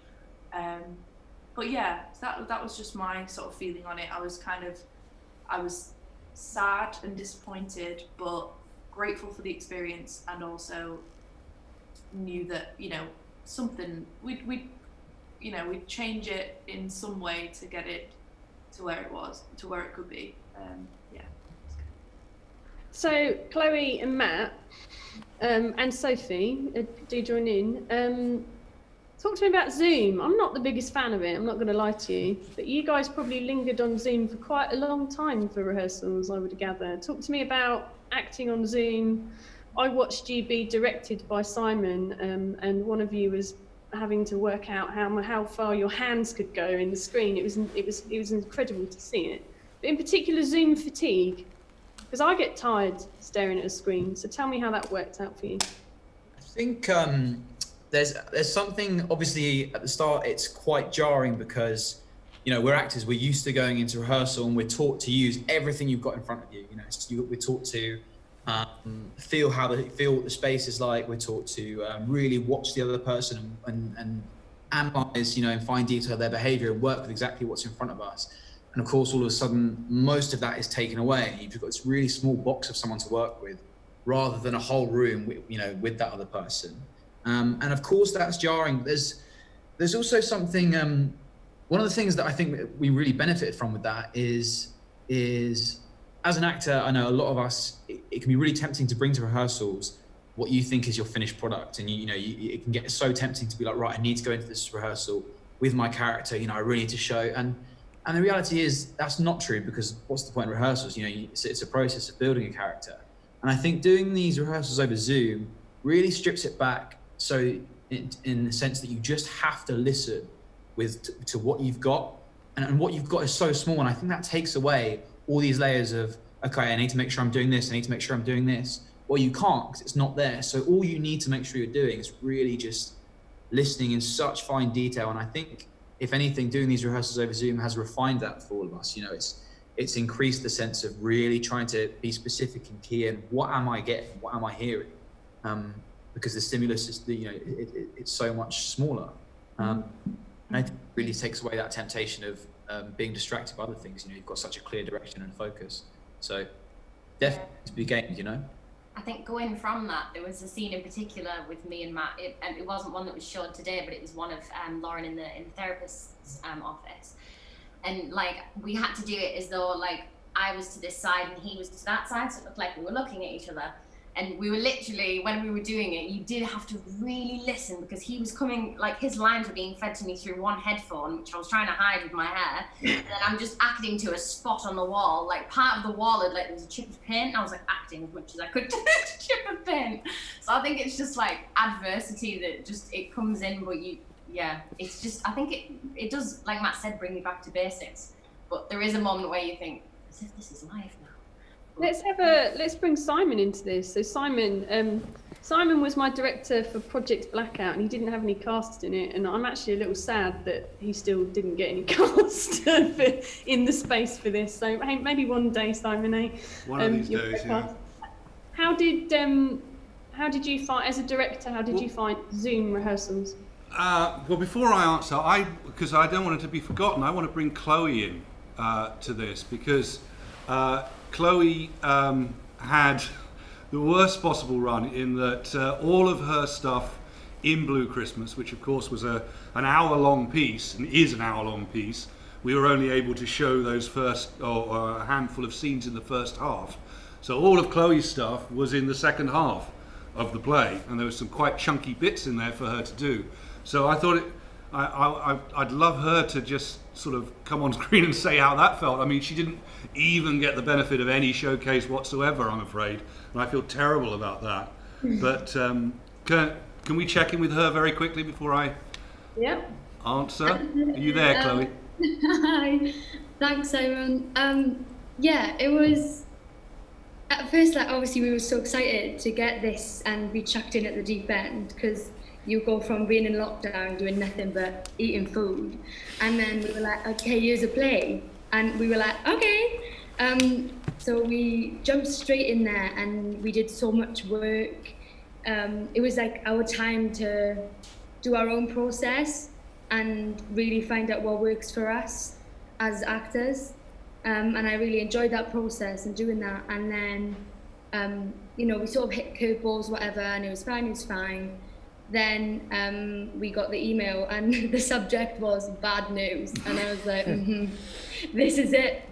But yeah, that was just my sort of feeling on it. I was sad and disappointed, but grateful for the experience, and also knew that, you know, something we'd change it in some way to get it to where it could be. Yeah. So Chloe and Matt and Sophie, do join in. Talk to me about Zoom. I'm not the biggest fan of it, I'm not going to lie to you, but you guys probably lingered on Zoom for quite a long time for rehearsals, I would gather. Talk to me about acting on Zoom. I watched you be directed by Simon, and one of you was having to work out how far your hands could go in the screen. It was incredible to see it. But in particular, Zoom fatigue, because I get tired staring at a screen. So tell me how that worked out for you. I think there's something, obviously at the start it's quite jarring because, you know, we're actors, we're used to going into rehearsal and we're taught to use everything you've got in front of you. You know, we're taught to feel what the space is like. We're taught to really watch the other person and analyze, you know, in fine detail their behavior and work with exactly what's in front of us. And of course, all of a sudden, most of that is taken away. You've got this really small box of someone to work with, rather than a whole room, with that other person. And of course, that's jarring. There's also something. One of the things that I think we really benefited from with that is as an actor, I know a lot of us, it can be really tempting to bring to rehearsals what you think is your finished product, and it can get so tempting to be like, right, I need to go into this rehearsal with my character. You know, I really need to show. And the reality is that's not true, because what's the point in rehearsals? You know, it's a process of building a character. And I think doing these rehearsals over Zoom really strips it back. So in the sense that you just have to listen to what you've got, and what you've got is so small. And I think that takes away all these layers of, okay, I need to make sure I'm doing this. I need to make sure I'm doing this. Well, you can't, because it's not there. So all you need to make sure you're doing is really just listening in such fine detail. And I think, if anything, doing these rehearsals over Zoom has refined that for all of us. You know, it's increased the sense of really trying to be specific and key in what am I getting, what am I hearing, because the stimulus is, it's so much smaller. And I think it really takes away that temptation of being distracted by other things. You know, you've got such a clear direction and focus. So definitely to be gained, you know. I think going from that, there was a scene in particular with me and Matt, and it wasn't one that was shown today, but it was one of Lauren in the therapist's office. And like, we had to do it as though like I was to this side and he was to that side, so it looked like we were looking at each other. And we were literally, when we were doing it, you did have to really listen, because he was coming, like his lines were being fed to me through one headphone, which I was trying to hide with my hair. And then I'm just acting to a spot on the wall. Like part of the wall had, like, there was a chip of paint, and I was like acting as much as I could to the chip of paint. So I think it's just like adversity that just, it comes in, but it's just, I think it does, like Matt said, bring you back to basics. But there is a moment where you think, as if this is life now. Let's bring Simon into this. So Simon was my director for Project Blackout, and he didn't have any cast in it, and I'm actually a little sad that he still didn't get any cast in the space for this. So hey, maybe one day, Simon, one of these days, yeah. How did you find, as a director, how did you find Zoom rehearsals? Well, before I answer, because I don't want it to be forgotten, I want to bring Chloe in to this, because Chloe had the worst possible run in that all of her stuff in Blue Christmas, which of course was an hour-long piece, and is an hour-long piece, we were only able to show those first, or a handful of scenes in the first half. So all of Chloe's stuff was in the second half of the play, and there were some quite chunky bits in there for her to do. So I thought I'd love her to just sort of come on screen and say how that felt. I mean, she didn't even get the benefit of any showcase whatsoever, I'm afraid, and I feel terrible about that. But can we check in with her very quickly before I answer? Are you there, Chloe? Hi, thanks, Simon. Yeah, it was At first, like, obviously we were so excited to get this and be chucked in at the deep end, because you go from being in lockdown doing nothing but eating food, and then we were like, okay, here's a play, and we were like, okay. So we jumped straight in there and we did so much work. It was like our time to do our own process and really find out what works for us as actors. And I really enjoyed that process and doing that. And then, you know, we sort of hit curveballs, whatever, and it was fine. Then we got the email and the subject was bad news. And I was like, this is it.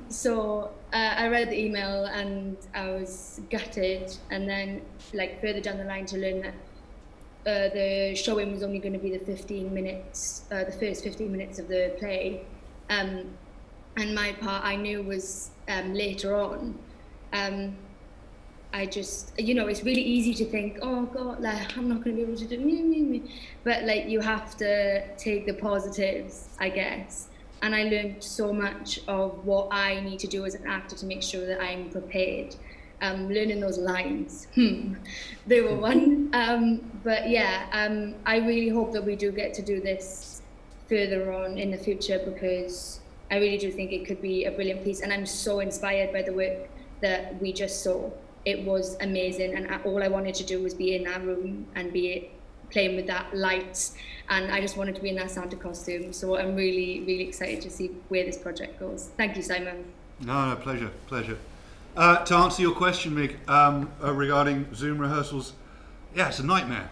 So I read the email and I was gutted. And then, like, further down the line to learn that the showing was only going to be the 15 minutes, the first 15 minutes of the play. And my part, I knew, was later on. I just, you know, it's really easy to think, oh God, like, I'm not going to be able to do me. But, like, you have to take the positives, I guess. And I learned so much of what I need to do as an actor to make sure that I'm prepared. Learning those lines, they were one. But yeah, I really hope that we do get to do this further on in the future, because I really do think it could be a brilliant piece. And I'm so inspired by the work that we just saw. It was amazing, and all I wanted to do was be in that room and be playing with that light, and I just wanted to be in that Santa costume. So I'm really, really excited to see where this project goes. Thank you, Simon. No, pleasure. To answer your question, Mig, regarding Zoom rehearsals, yeah, it's a nightmare.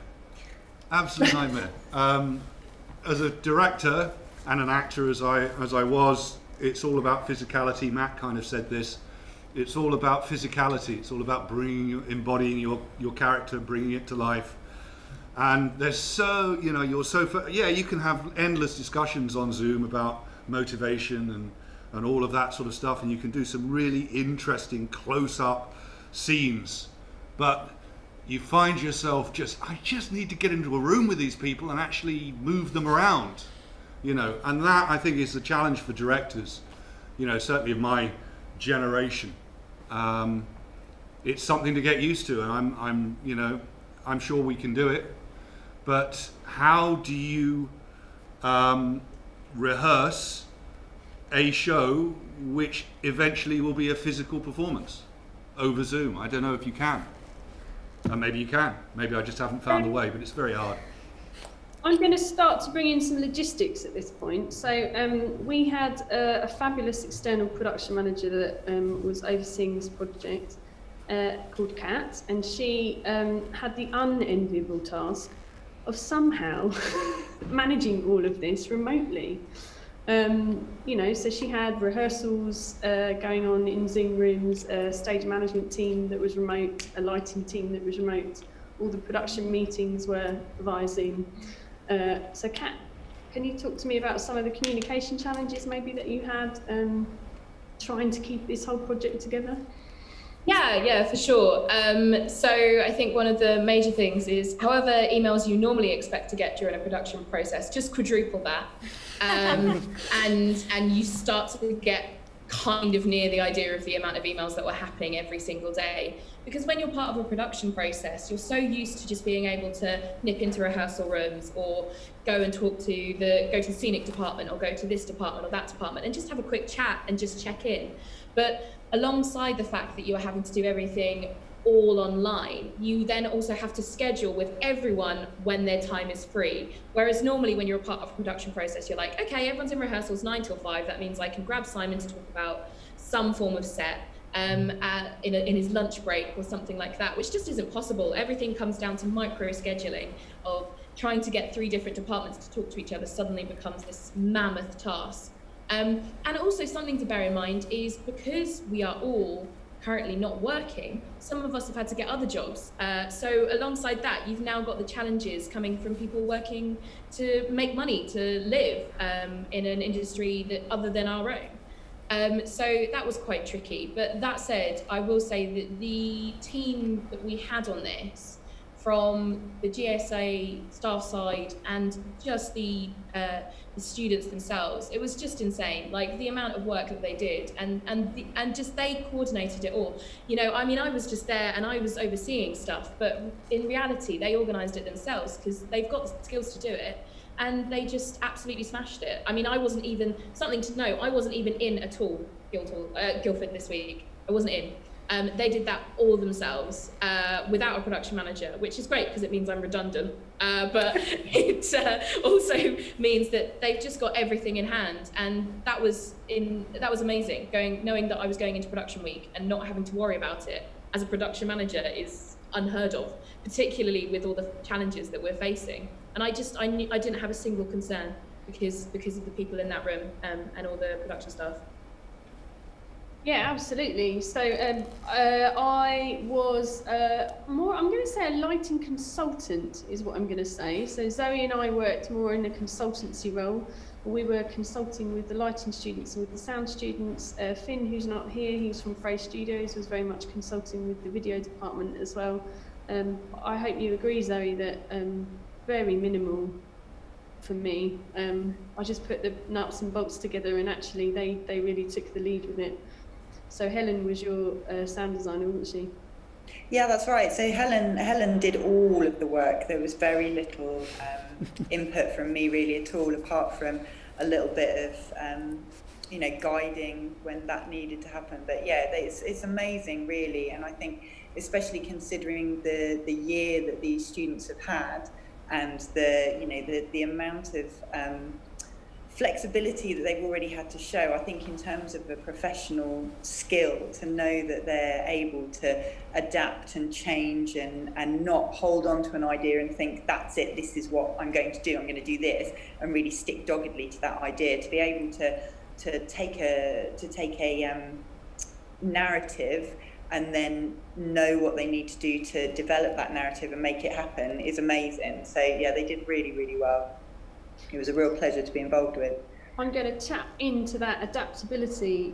Absolute nightmare. As a director and an actor as I was, it's all about physicality. Matt kind of said this. It's all about physicality. It's all about embodying your character, bringing it to life. And there's so, you know, you can have endless discussions on Zoom about motivation and all of that sort of stuff, and you can do some really interesting close-up scenes. But you find yourself I just need to get into a room with these people and actually move them around, you know, and that, I think, is the challenge for directors, you know, certainly of my generation. It's something to get used to, and I'm sure we can do it. But how do you rehearse a show which eventually will be a physical performance over Zoom? I don't know if you can. And maybe you can. Maybe I just haven't found the way, but it's very hard. I'm going to start to bring in some logistics at this point. So we had a fabulous external production manager that was overseeing this project called Kat, and she had the unenviable task of somehow managing all of this remotely. You know, so she had rehearsals going on in Zoom rooms, a stage management team that was remote, a lighting team that was remote. All the production meetings were via Zoom. So Kat, can you talk to me about some of the communication challenges maybe that you had trying to keep this whole project together? Yeah, for sure. So I think one of the major things is, however emails you normally expect to get during a production process, just quadruple that. And you start to get kind of near the idea of the amount of emails that were happening every single day. Because when you're part of a production process, you're so used to just being able to nip into rehearsal rooms or go and go to the scenic department or go to this department or that department and just have a quick chat and just check in. But alongside the fact that you are having to do everything all online, you then also have to schedule with everyone when their time is free. Whereas normally when you're a part of a production process, you're like, okay, everyone's in rehearsals 9 till 5. That means I can grab Simon to talk about some form of set in his lunch break or something like that, which just isn't possible. Everything comes down to micro scheduling of trying to get 3 different departments to talk to each other suddenly becomes this mammoth task. And also something to bear in mind is, because we are all currently not working, some of us have had to get other jobs. So alongside that, you've now got the challenges coming from people working to make money, to live in an industry that other than our own. So that was quite tricky. But that said, I will say that the team that we had on this from the GSA staff side and just the students themselves. It was just insane, like the amount of work that they did, and just they coordinated it all. You know, I mean, I was just there and I was overseeing stuff, but in reality, they organised it themselves because they've got the skills to do it. And they just absolutely smashed it. I mean, I wasn't even, something to know, I wasn't even in at all, Guildford this week. I wasn't in. They did that all themselves without a production manager, which is great because it means I'm redundant. But it also means that they've just got everything in hand, and that was amazing. Knowing that I was going into production week and not having to worry about it as a production manager is unheard of, particularly with all the challenges that we're facing. And I didn't have a single concern because of the people in that room and all the production staff. Yeah, absolutely. So I was more, I'm going to say a lighting consultant is what I'm going to say. So Zoe and I worked more in a consultancy role. We were consulting with the lighting students and with the sound students. Finn, who's not here, he's from FRAY Studios, was very much consulting with the video department as well. I hope you agree, Zoe, that very minimal for me. I just put the nuts and bolts together, and actually they really took the lead with it. So Helen was your sound designer, wasn't she? Yeah, that's right. So Helen did all of the work. There was very little input from me really at all, apart from a little bit of guiding when that needed to happen. But yeah, it's amazing really, and I think especially considering the year that these students have had, and the amount of flexibility that they've already had to show, I think in terms of a professional skill, to know that they're able to adapt and change and not hold on to an idea and think, that's it, this is what I'm going to do, I'm going to do this, and really stick doggedly to that idea, to be able to take a narrative and then know what they need to do to develop that narrative and make it happen is amazing. So yeah, they did really, really well. It was a real pleasure to be involved with. I'm going to tap into that adaptability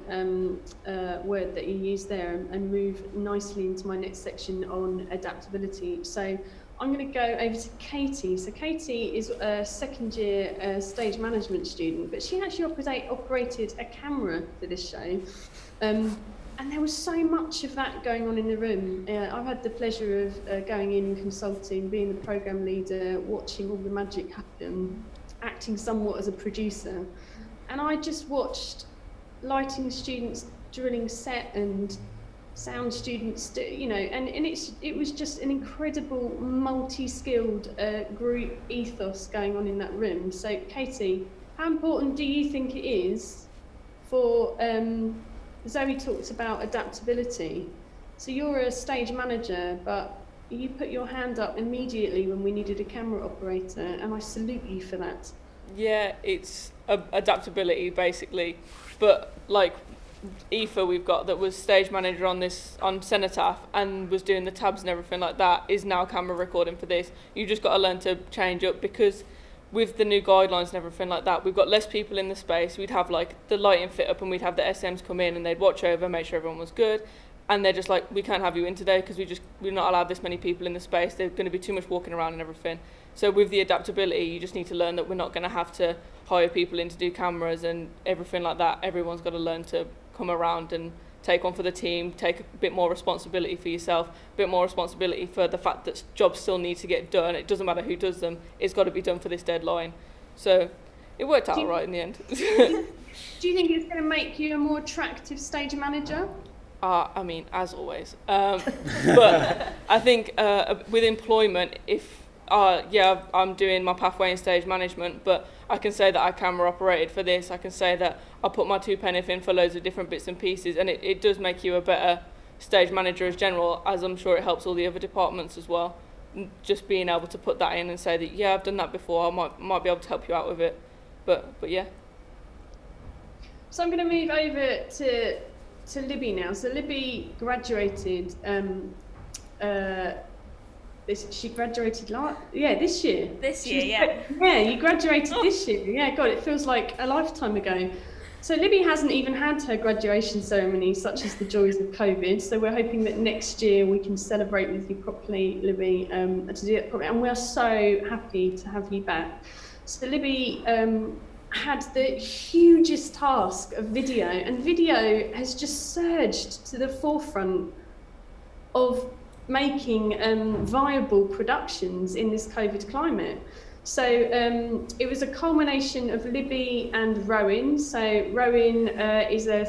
word that you used there and move nicely into my next section on adaptability. So I'm going to go over to Katie. So Katie is a second year stage management student, but she actually operated a camera for this show. And there was so much of that going on in the room. I've had the pleasure of going in and consulting, being the programme leader, watching all the magic happen, acting somewhat as a producer. And I just watched lighting students drilling set and sound students, and it was just an incredible multi-skilled group ethos going on in that room. So Katie, how important do you think it is for, Zoe talked about adaptability. So you're a stage manager, but you put your hand up immediately when we needed a camera operator, and I salute you for that. Yeah, it's adaptability basically. But like Aoife we've got that was stage manager on Cenotaph and was doing the tabs and everything like that is now camera recording for this. You just got to learn to change up, because with the new guidelines and everything like that, we've got less people in the space. We'd have like the lighting fit up and we'd have the SMs come in and they'd watch over, make sure everyone was good. And they're just like, we can't have you in today because we're not allowed this many people in the space. There's going to be too much walking around and everything. So with the adaptability, you just need to learn that we're not going to have to hire people in to do cameras and everything like that. Everyone's got to learn to come around and take on for the team, take a bit more responsibility for yourself, a bit more responsibility for the fact that jobs still need to get done. It doesn't matter who does them, it's got to be done for this deadline. So it worked out right in the end. Do you think it's going to make you a more attractive stage manager? I mean, as always. But I think with employment, I'm doing my pathway in stage management, but I can say that I camera operated for this. I can say that I put my 2 penneth in for loads of different bits and pieces, and it does make you a better stage manager as general, as I'm sure it helps all the other departments as well. Just being able to put that in and say that, yeah, I've done that before, I might be able to help you out with it. But yeah. So I'm going to move over to Libby now. So Libby graduated. She graduated this year. This year, yeah. Yeah, you graduated this year. Yeah, God, it feels like a lifetime ago. So Libby hasn't even had her graduation ceremony, such as the joys of COVID. So we're hoping that next year we can celebrate with you properly, Libby, to do it properly. And we're so happy to have you back. So Libby had the hugest task of video, and video has just surged to the forefront of making viable productions in this COVID climate. So it was a culmination of Libby and Rowan. So Rowan is a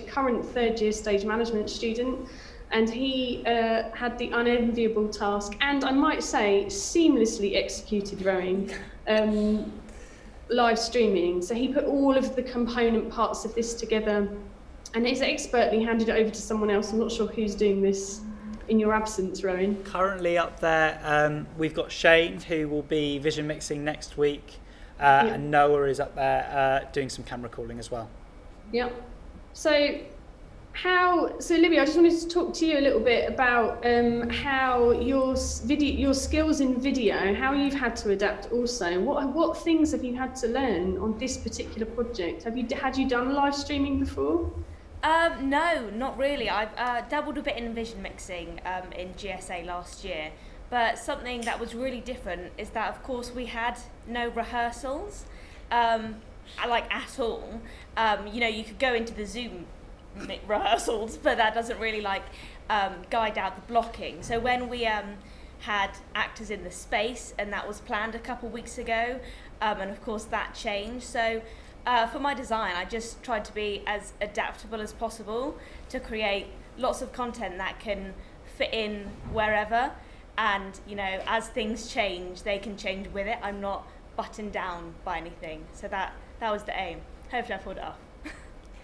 current third year stage management student, and he had the unenviable task, and I might say seamlessly executed Rowan, live streaming. So he put all of the component parts of this together and has expertly handed it over to someone else. I'm not sure who's doing this in your absence, Rowan. Currently up there, we've got Shane, who will be vision mixing next week, and Noah is up there doing some camera calling as well. Yeah. So Libby, I just wanted to talk to you a little bit about how your skills in video, how you've had to adapt also. What things have you had to learn on this particular project? Had you done live streaming before? No, not really. I've dabbled a bit in vision mixing in GSA last year, but something that was really different is that, of course, we had no rehearsals, like at all. You could go into the Zoom rehearsals, but that doesn't really guide out the blocking. So when we had actors in the space, and that was planned a couple weeks ago, and of course that changed. So for my design, I just tried to be as adaptable as possible to create lots of content that can fit in wherever, and as things change, they can change with it. I'm not buttoned down by anything, so that was the aim. Hopefully I pulled it off.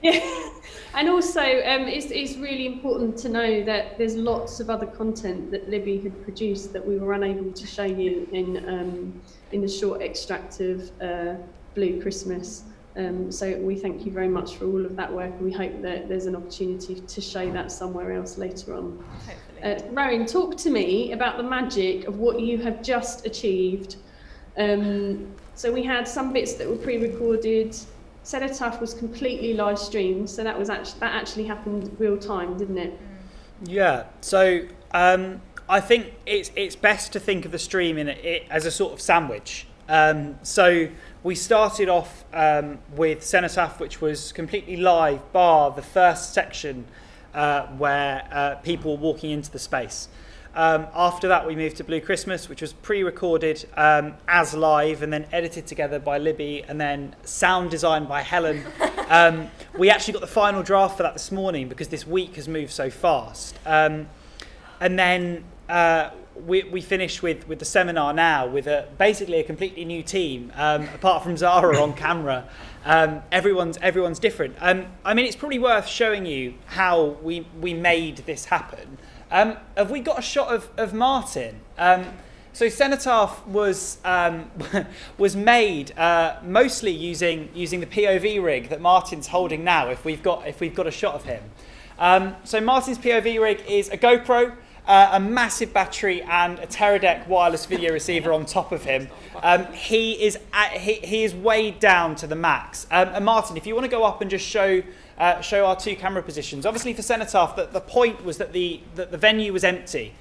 Yeah, and also it's really important to know that there's lots of other content that Libby had produced that we were unable to show you in the short extract of Blue Christmas. So we thank you very much for all of that work, and we hope that there's an opportunity to show that somewhere else later on. Rowan, talk to me about the magic of what you have just achieved. So we had some bits that were pre-recorded. Cenotaph was completely live streamed, so that actually happened real time, didn't it? Yeah. So I think it's best to think of the stream in it as a sort of sandwich. So we started off with Cenotaph, which was completely live, bar the first section where people were walking into the space. After that, we moved to Blue Christmas, which was pre-recorded as live and then edited together by Libby and then sound designed by Helen. We actually got the final draft for that this morning because this week has moved so fast. And then we finished with the seminar now with basically a completely new team, apart from Zara on camera. Everyone's different. I mean, it's probably worth showing you how we made this happen. Have we got a shot of Martin? So Cenotaph was made mostly using the POV rig that Martin's holding now. If we've got a shot of him, so Martin's POV rig is a GoPro, a massive battery, and a Teradek wireless video receiver on top of him. He is weighed down to the max. And Martin, if you want to go up and just show our two camera positions. Obviously for Cenotaph, the point was that the venue was empty.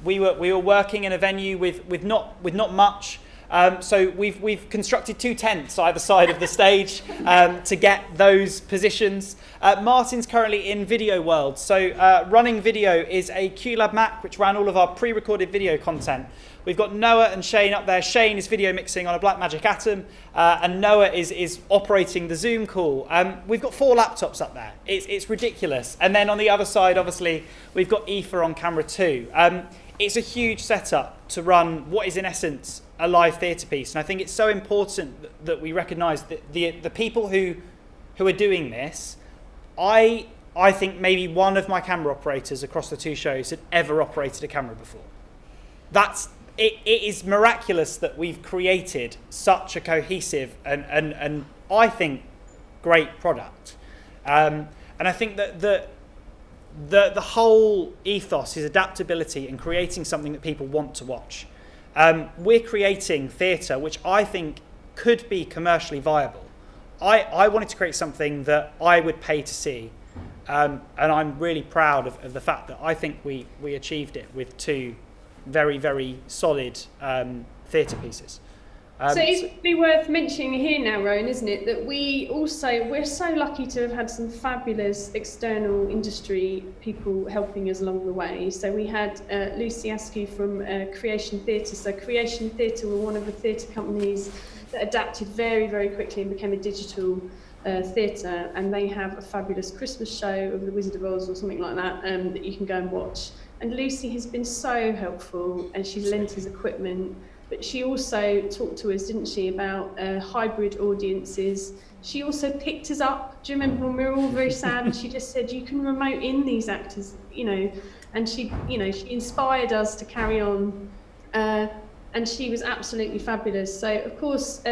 We were working in a venue with not much. So we've constructed two tents either side of the stage to get those positions. Martin's currently in Video World. So running video is a QLab Mac, which ran all of our pre-recorded video content. We've got Noah and Shane up there. Shane is video mixing on a Blackmagic Atom, and Noah is operating the Zoom call. We've got 4 laptops up there. It's ridiculous. And then on the other side, obviously, we've got Aoife on camera too. It's a huge setup to run what is in essence a live theatre piece, and I think it's so important that we recognise that the people who are doing this. I think maybe one of my camera operators across the 2 shows had ever operated a camera before. It is miraculous that we've created such a cohesive and I think great product. And I think that the whole ethos is adaptability and creating something that people want to watch. We're creating theatre which I think could be commercially viable. I wanted to create something that I would pay to see. And I'm really proud of the fact that I think we achieved it with 2 very, very solid theatre pieces. So it's really worth mentioning here now, Rowan, isn't it, that we're so lucky to have had some fabulous external industry people helping us along the way. So we had Lucy Askew from Creation Theatre. So Creation Theatre were one of the theatre companies that adapted very, very quickly and became a digital theatre, and they have a fabulous Christmas show of The Wizard of Oz or something like that that you can go and watch. And Lucy has been so helpful, and she's lent us equipment. But she also talked to us, didn't she, about hybrid audiences. She also picked us up. Do you remember when we were all very sad? And she just said, "You can remote in these actors," you know. And she inspired us to carry on. And she was absolutely fabulous. So of course,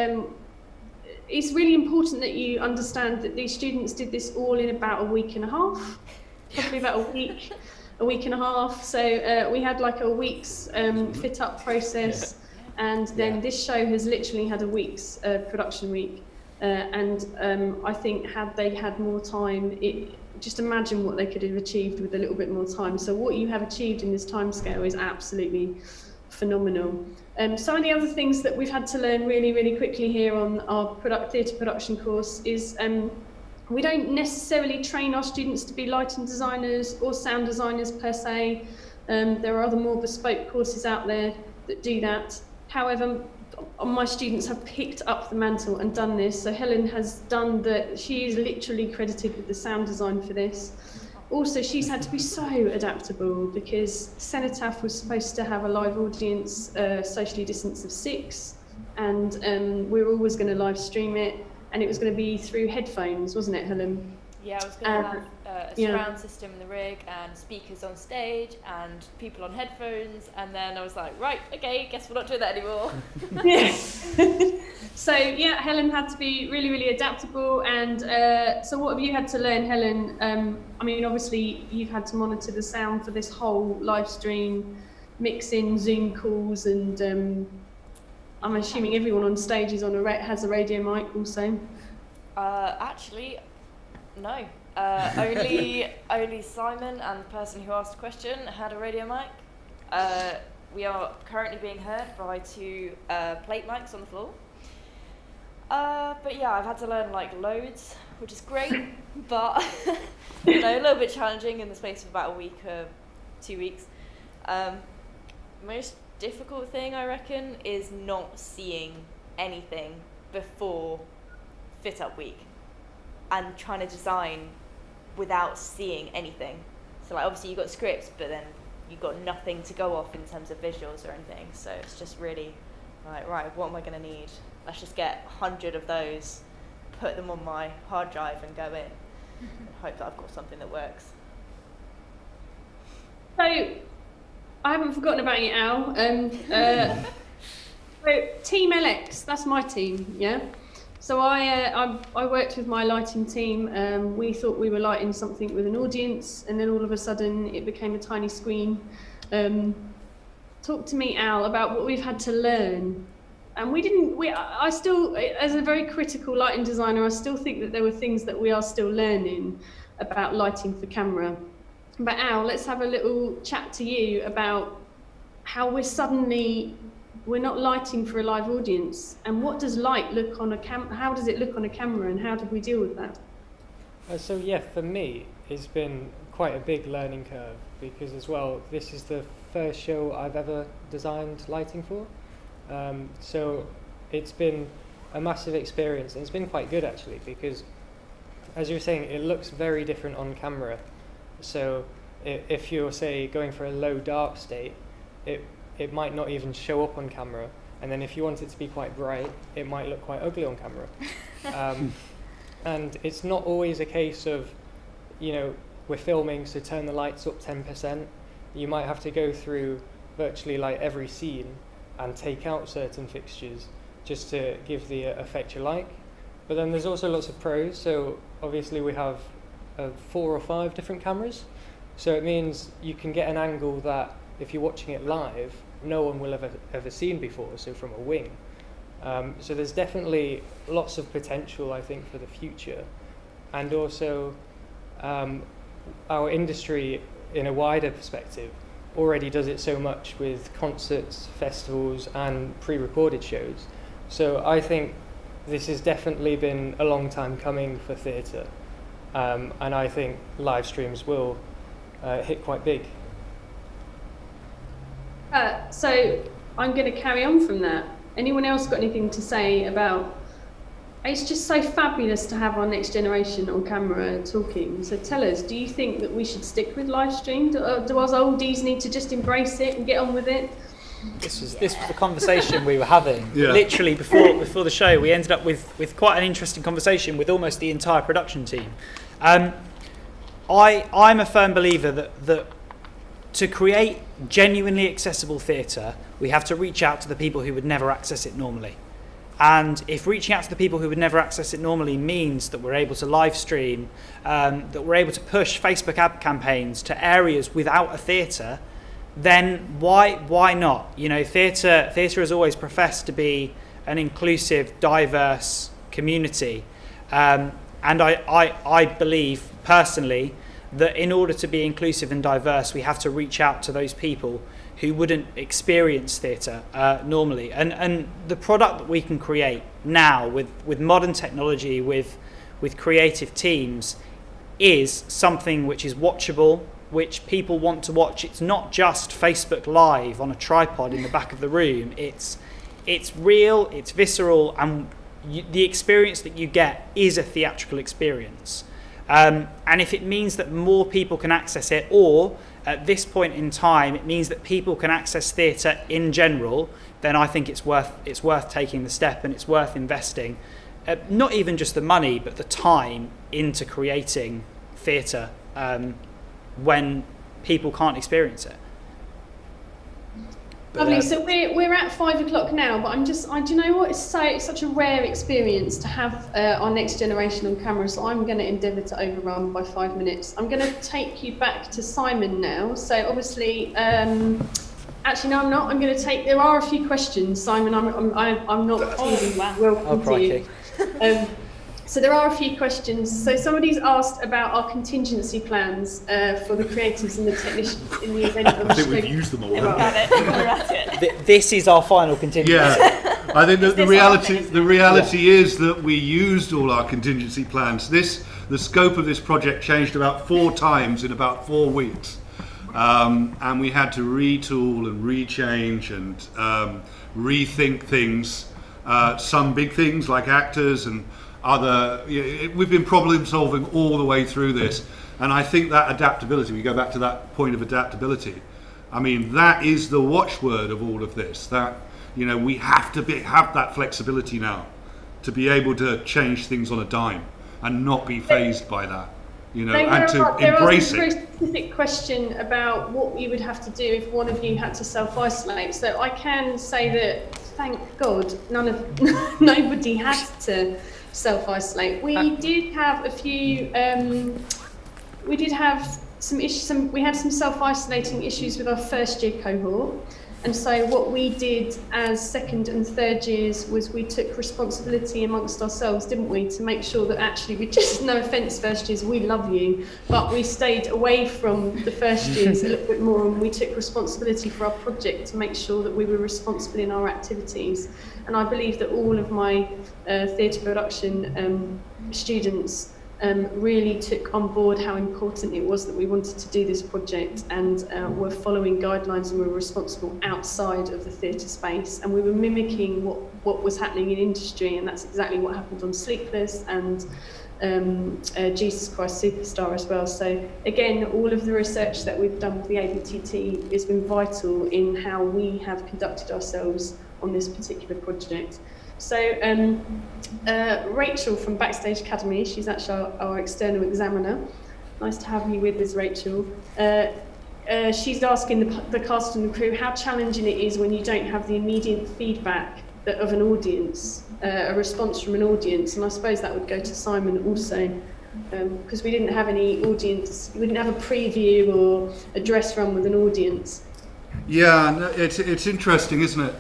it's really important that you understand that these students did this all in about a week and a half, probably about a week and a half. So we had like a week's fit up process. And then this show has literally had a week's production week. And I think had they had more time, just imagine what they could have achieved with a little bit more time. So what you have achieved in this timescale is absolutely phenomenal. Some of the other things that we've had to learn really, really quickly here on our theatre production course is we don't necessarily train our students to be lighting designers or sound designers per se. There are other more bespoke courses out there that do that. However, my students have picked up the mantle and done this. So Helen has done she is literally credited with the sound design for this. Also, she's had to be so adaptable because Cenotaph was supposed to have a live audience, socially distanced of 6, and we were always going to live stream it, and it was going to be through headphones, wasn't it, Helen? Yeah, I was going to have a surround system in the rig and speakers on stage and people on headphones, and then I was like, right, okay, guess we're not doing that anymore. Yeah. So yeah, Helen had to be really, really adaptable. And so what have you had to learn, Helen? I mean, obviously you've had to monitor the sound for this whole live stream, mix in Zoom calls, and I'm assuming everyone on stage is has a radio mic also. Actually, no. Only Simon and the person who asked the question had a radio mic. We are currently being heard by 2 plate mics on the floor. But yeah, I've had to learn like loads, which is great, but you know, a little bit challenging in the space of about a week or 2 weeks. Most difficult thing, I reckon, is not seeing anything before fit up week and trying to design without seeing anything. So like obviously you've got scripts, but then you've got nothing to go off in terms of visuals or anything. So it's just really like, right, what am I going to need? Let's just get 100 of those, put them on my hard drive and go in, and hope that I've got something that works. So I haven't forgotten about you, Al. So Team LX, that's my team, yeah? So I worked with my lighting team. We thought we were lighting something with an audience, and then all of a sudden it became a tiny screen. Talk to me, Al, about what we've had to learn. And I still, as a very critical lighting designer, I still think that there were things that we are still learning about lighting for camera. But Al, let's have a little chat to you about how we're not lighting for a live audience, and what does light look on how does it look on a camera, and how did we deal with that? So yeah, for me, it's been quite a big learning curve, because as well, this is the first show I've ever designed lighting for. So it's been a massive experience, and it's been quite good actually, because as you were saying, it looks very different on camera. So if you're, say, going for a low dark state, it might not even show up on camera, and then if you want it to be quite bright, it might look quite ugly on camera. And it's not always a case of, you know, we're filming, so turn the lights up 10%. You might have to go through virtually like every scene and take out certain fixtures just to give the effect you like. But then there's also lots of pros, so obviously we have 4 or 5 different cameras, so it means you can get an angle that if you're watching it live, no one will ever seen before, so from a wing. So there's definitely lots of potential, I think, for the future. And also our industry, in a wider perspective, already does it so much with concerts, festivals and pre-recorded shows. So I think this has definitely been a long time coming for theatre, and I think live streams will hit quite big. So I'm going to carry on from that. Anyone else got anything to say about... It's just so fabulous to have our next generation on camera talking. So tell us, do you think that we should stick with live stream? Do us oldies need to just embrace it and get on with it? This was the conversation we were having. Yeah. Literally before the show, we ended up with quite an interesting conversation with almost the entire production team. I'm a firm believer that to create genuinely accessible theatre, we have to reach out to the people who would never access it normally. And if reaching out to the people who would never access it normally means that we're able to live stream, that we're able to push Facebook ad campaigns to areas without a theatre, then why not? You know, theatre has always professed to be an inclusive, diverse community, and I believe personally that in order to be inclusive and diverse, we have to reach out to those people who wouldn't experience theatre normally. And the product that we can create now with modern technology, with creative teams, is something which is watchable, which people want to watch. It's not just Facebook Live on a tripod in the back of the room. It's real, it's visceral, and the experience that you get is a theatrical experience. And if it means that more people can access it, or at this point in time it means that people can access theatre in general, then I think it's worth taking the step, and it's worth investing not even just the money but the time into creating theatre when people can't experience it. Lovely. So we're at 5 o'clock now, but do you know what? It's such a rare experience to have our next generation on camera. So I'm going to endeavour to overrun by 5 minutes. I'm going to take you back to Simon now. So obviously, actually no, I'm not. I'm going to take. There are a few questions, Simon. I'm not teasing. Welcome to you. So there are a few questions. So somebody's asked about our contingency plans for the creatives and the technicians in the event of I think we've used them all. We're at it. This is our final contingency. Yeah, I think that the reality is that we used all our contingency plans. The scope of this project changed about 4 times in about 4 weeks, and we had to retool and rechange and rethink things. Some big things like actors and other, we've been problem solving all the way through this, and I think that adaptability, we go back to that point of adaptability, I mean that is the watchword of all of this, that we have to have that flexibility now to be able to change things on a dime and not be phased by that, and to embrace it. There was a very specific question about what you would have to do if one of you had to self-isolate. So I can say that thank God nobody had to self-isolate. We did have a few. We did have some issues. We had some self-isolating issues with our first-year cohort, and so what we did as second and third years was we took responsibility amongst ourselves, didn't we, to make sure that actually we just, no offence, first years, we love you, but we stayed away from the first years a little bit more, and we took responsibility for our project to make sure that we were responsible in our activities. And I believe that all of my theatre production students really took on board how important it was that we wanted to do this project, and were following guidelines and were responsible outside of the theatre space, and we were mimicking what was happening in industry, and that's exactly what happened on Sleepless and Jesus Christ Superstar as well. So again, all of the research that we've done with the ABTT has been vital in how we have conducted ourselves on this particular project. So Rachel from Backstage Academy, she's actually our external examiner. Nice to have you with us, Rachel. She's asking the cast and the crew how challenging it is when you don't have the immediate feedback of an audience, a response from an audience, and I suppose that would go to Simon also, because we didn't have any audience, we didn't have a preview or a dress run with an audience. Yeah, no, it's interesting, isn't it?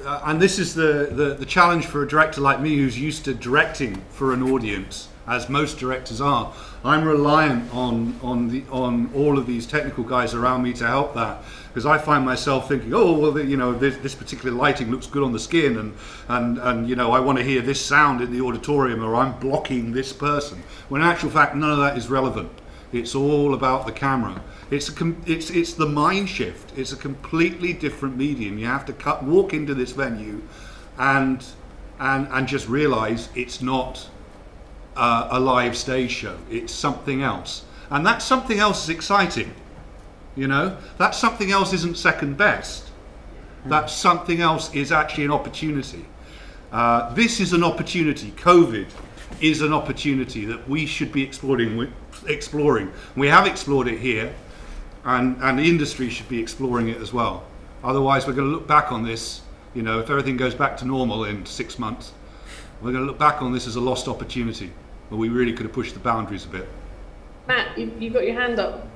and this is the challenge for a director like me who's used to directing for an audience, as most directors are. I'm reliant on all of these technical guys around me to help that, because I find myself thinking, oh well, you know, this particular lighting looks good on the skin, and you know, I want to hear this sound in the auditorium, or I'm blocking this person. When in actual fact, none of that is relevant. It's all about the camera. It's the mind shift. It's a completely different medium. You have to walk into this venue, and just realise it's not a live stage show. It's something else, and that something else is exciting. You know, that something else isn't second best. That something else is actually an opportunity. This is an opportunity. COVID is an opportunity that we should be exploring. We have explored it here, and the industry should be exploring it as well. Otherwise, we're going to look back on this, you know, if everything goes back to normal in 6 months, we're going to look back on this as a lost opportunity, where we really could have pushed the boundaries a bit. Matt, you've got your hand up.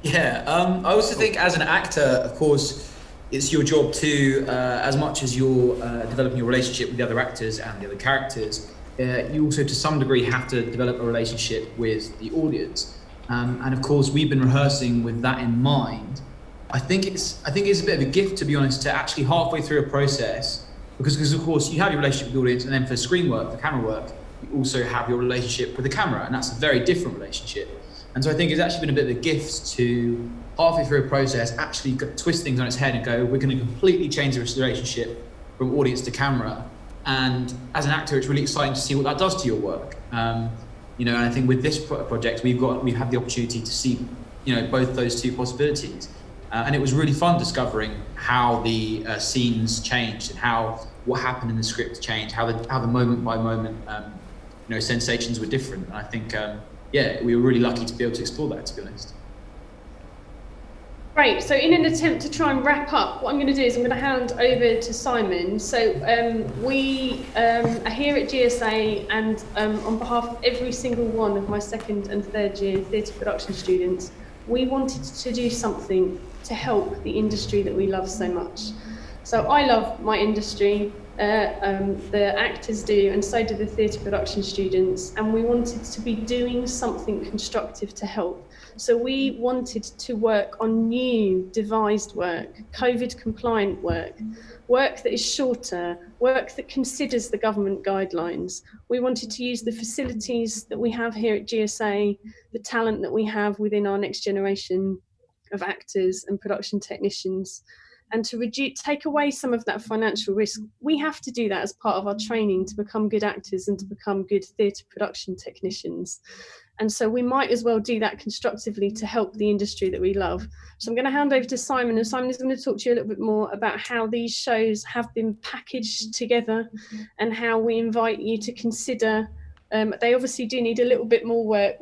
Yeah, I also think as an actor, of course, it's your job to, as much as you're developing your relationship with the other actors and the other characters, you also to some degree have to develop a relationship with the audience. And of course, we've been rehearsing with that in mind. I think it's a bit of a gift, to be honest, to actually halfway through a process, because of course you have your relationship with the audience, and then for screen work, for camera work, you also have your relationship with the camera, and that's a very different relationship. And so I think it's actually been a bit of a gift to halfway through a process actually twist things on its head and go, we're going to completely change the relationship from audience to camera. And as an actor, it's really exciting to see what that does to your work. You know, and I think with this project, we've had the opportunity to see, you know, both those two possibilities. And it was really fun discovering how the scenes changed and what happened in the script changed, how the moment by moment, you know, sensations were different. And I think, yeah, we were really lucky to be able to explore that, to be honest. Great, so in an attempt to try and wrap up, what I'm going to do is I'm going to hand over to Simon. So we are here at GSA, and on behalf of every single one of my second and third year theatre production students, we wanted to do something to help the industry that we love so much. So I love my industry, the actors do, and so do the theatre production students, and we wanted to be doing something constructive to help. So we wanted to work on new devised work, COVID compliant work, work that is shorter, work that considers the government guidelines. We wanted to use the facilities that we have here at GSA, the talent that we have within our next generation of actors and production technicians, and to take away some of that financial risk. We have to do that as part of our training to become good actors and to become good theatre production technicians. And so we might as well do that constructively to help the industry that we love. So I'm going to hand over to Simon, and Simon is going to talk to you a little bit more about how these shows have been packaged together and how we invite you to consider. They obviously do need a little bit more work.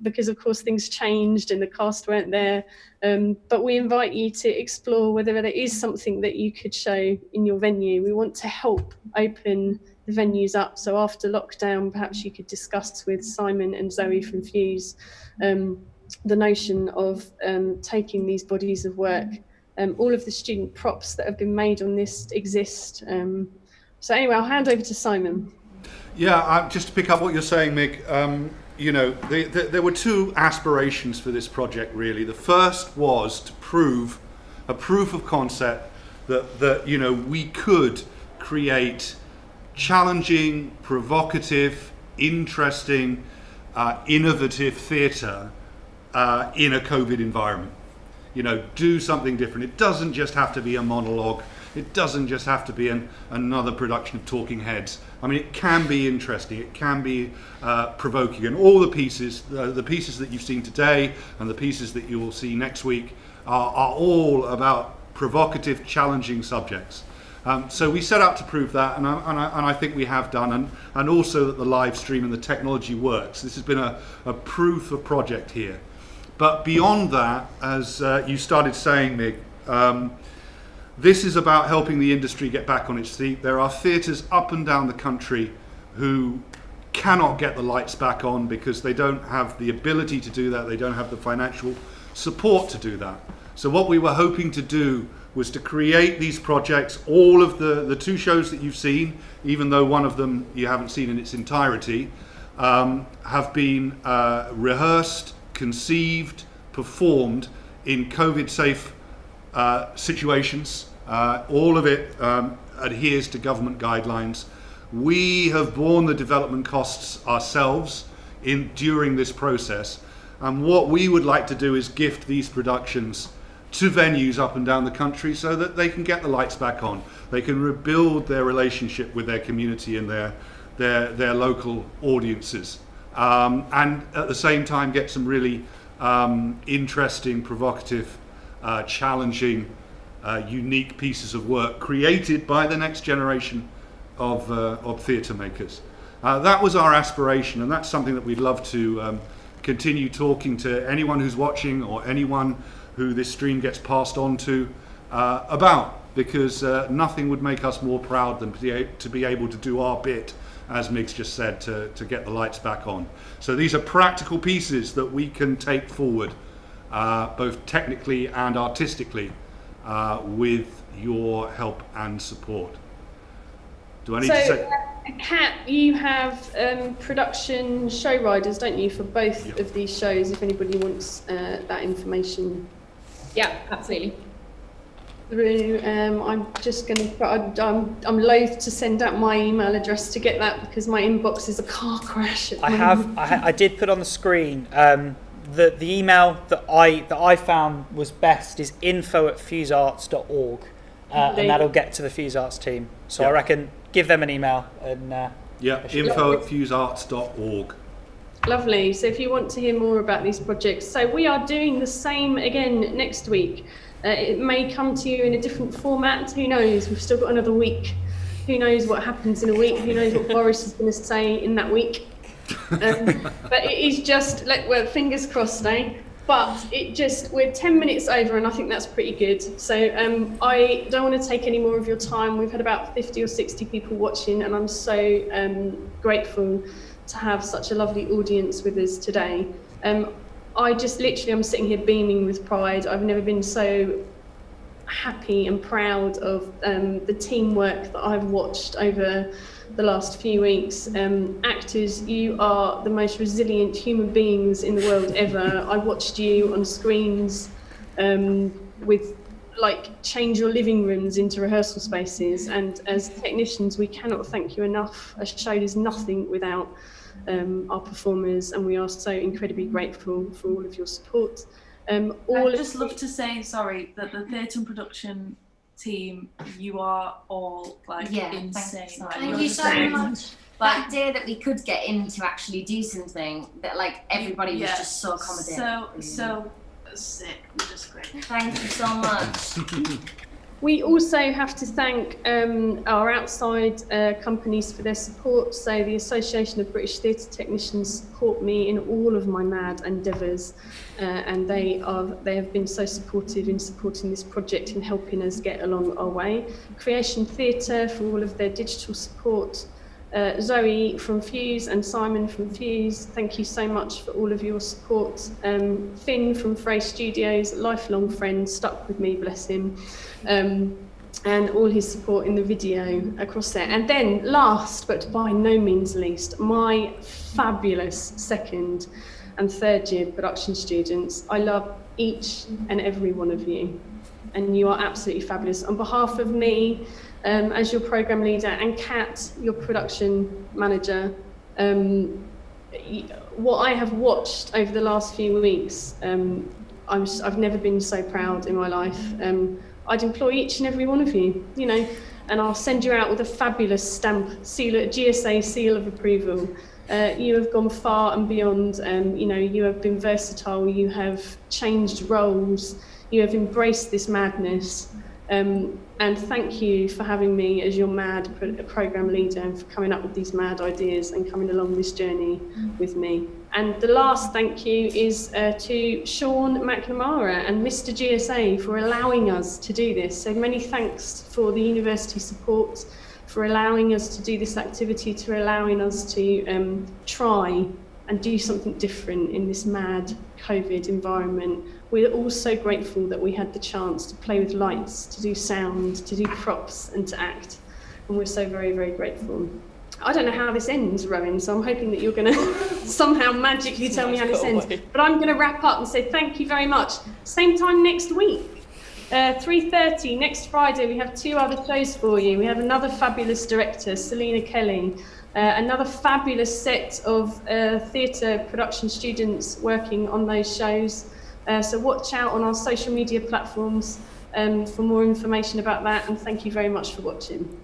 Because of course things changed and the cast weren't there, but we invite you to explore whether there is something that you could show in your venue. We want to help open the venues up, so after lockdown perhaps you could discuss with Simon and Zoe from Fuse the notion of taking these bodies of work. All of the student props that have been made on this exist. So anyway, I'll hand over to Simon. Yeah, just to pick up what you're saying, Mick, you know, there were two aspirations for this project, really. The first was to prove a proof of concept that you know, we could create challenging, provocative, interesting, innovative theatre in a COVID environment. You know, do something different. It doesn't just have to be a monologue. It doesn't just have to be another production of Talking Heads. I mean, it can be interesting, it can be provoking, and all the pieces that you've seen today and the pieces that you will see next week are all about provocative, challenging subjects. So we set out to prove that, and I think we have done, and also that the live stream and the technology works. This has been a proof of project here. But beyond that, as you started saying, Mig, this is about helping the industry get back on its feet. There are theatres up and down the country who cannot get the lights back on because they don't have the ability to do that, they don't have the financial support to do that. So what we were hoping to do was to create these projects. All of the 2 shows that you've seen, even though one of them you haven't seen in its entirety, have been rehearsed, conceived, performed in COVID-safe situations. All of it adheres to government guidelines. We have borne the development costs ourselves during this process, and what we would like to do is gift these productions to venues up and down the country so that they can get the lights back on. They can rebuild their relationship with their community and their local audiences, and at the same time get some really interesting, provocative, challenging, unique pieces of work created by the next generation of theatre makers. That was our aspiration, and that's something that we'd love to continue talking to anyone who's watching or anyone who this stream gets passed on to about, because nothing would make us more proud than to be able to do our bit, as Miggs just said, to get the lights back on. So these are practical pieces that we can take forward, both technically and artistically, with your help and support. Do I need to say? Kat, you have production show riders, don't you, for both of these shows, if anybody wants that information? Yeah, absolutely. I'm just going to, I'm loath to send out my email address to get that because my inbox is a car crash. I did put on the screen, the email that I found was best is info@fusearts.org, and that'll get to the Fuse Arts team. So I reckon give them an email and info@fusearts.org. Lovely. So if you want to hear more about these projects, so we are doing the same again next week. It may come to you in a different format. Who knows? We've still got another week. Who knows what happens in a week? Who knows what Boris is going to say in that week? But it is just, well, fingers crossed, eh? But we're 10 minutes over, and I think that's pretty good. So I don't want to take any more of your time. We've had about 50 or 60 people watching, and I'm so grateful to have such a lovely audience with us today. I'm sitting here beaming with pride. I've never been so happy and proud of the teamwork that I've watched over the last few weeks. Actors, you are the most resilient human beings in the world ever. I watched you on screens with change your living rooms into rehearsal spaces, and as technicians we cannot thank you enough. A show is nothing without our performers, and we are so incredibly grateful for all of your support. I'd just love to say, sorry, that the theatre and production team, you are all insane. Thank you so much. That day that we could get in to actually do something, that everybody was just so accommodating. So sick. You're just great. Thank you so much. We also have to thank our outside companies for their support. So the Association of British Theatre Technicians support me in all of my mad endeavours, and they have been so supportive in supporting this project and helping us get along our way. Creation Theatre for all of their digital support. Zoe from Fuse and Simon from Fuse, thank you so much for all of your support. Finn from FRAY Studios, lifelong friend, stuck with me, bless him. And all his support in the video across there. And then last, but by no means least, my fabulous second and third year production students. I love each and every one of you, and you are absolutely fabulous. On behalf of me, as your programme leader, and Kat, your production manager, what I have watched over the last few weeks, I've never been so proud in my life. I'd employ each and every one of you, and I'll send you out with a fabulous stamp, GSA seal of approval. You have gone far and beyond. You have been versatile. You have changed roles. You have embraced this madness. And thank you for having me as your mad programme leader and for coming up with these mad ideas and coming along this journey with me. And the last thank you is to Sean McNamara and Mr. GSA for allowing us to do this. So many thanks for the university support, for allowing us to do this activity, to allowing us to try and do something different in this mad COVID environment. we're all so grateful that we had the chance to play with lights, to do sound, to do props and to act. And we're so very, very grateful. I don't know how this ends, Rowan, so I'm hoping that you're going to somehow magically tell me how this ends. But I'm going to wrap up and say thank you very much. Same time next week, 3:30 next Friday, we have 2 other shows for you. We have another fabulous director, Selena Kelly, another fabulous set of theatre production students working on those shows. So watch out on our social media platforms for more information about that, and thank you very much for watching.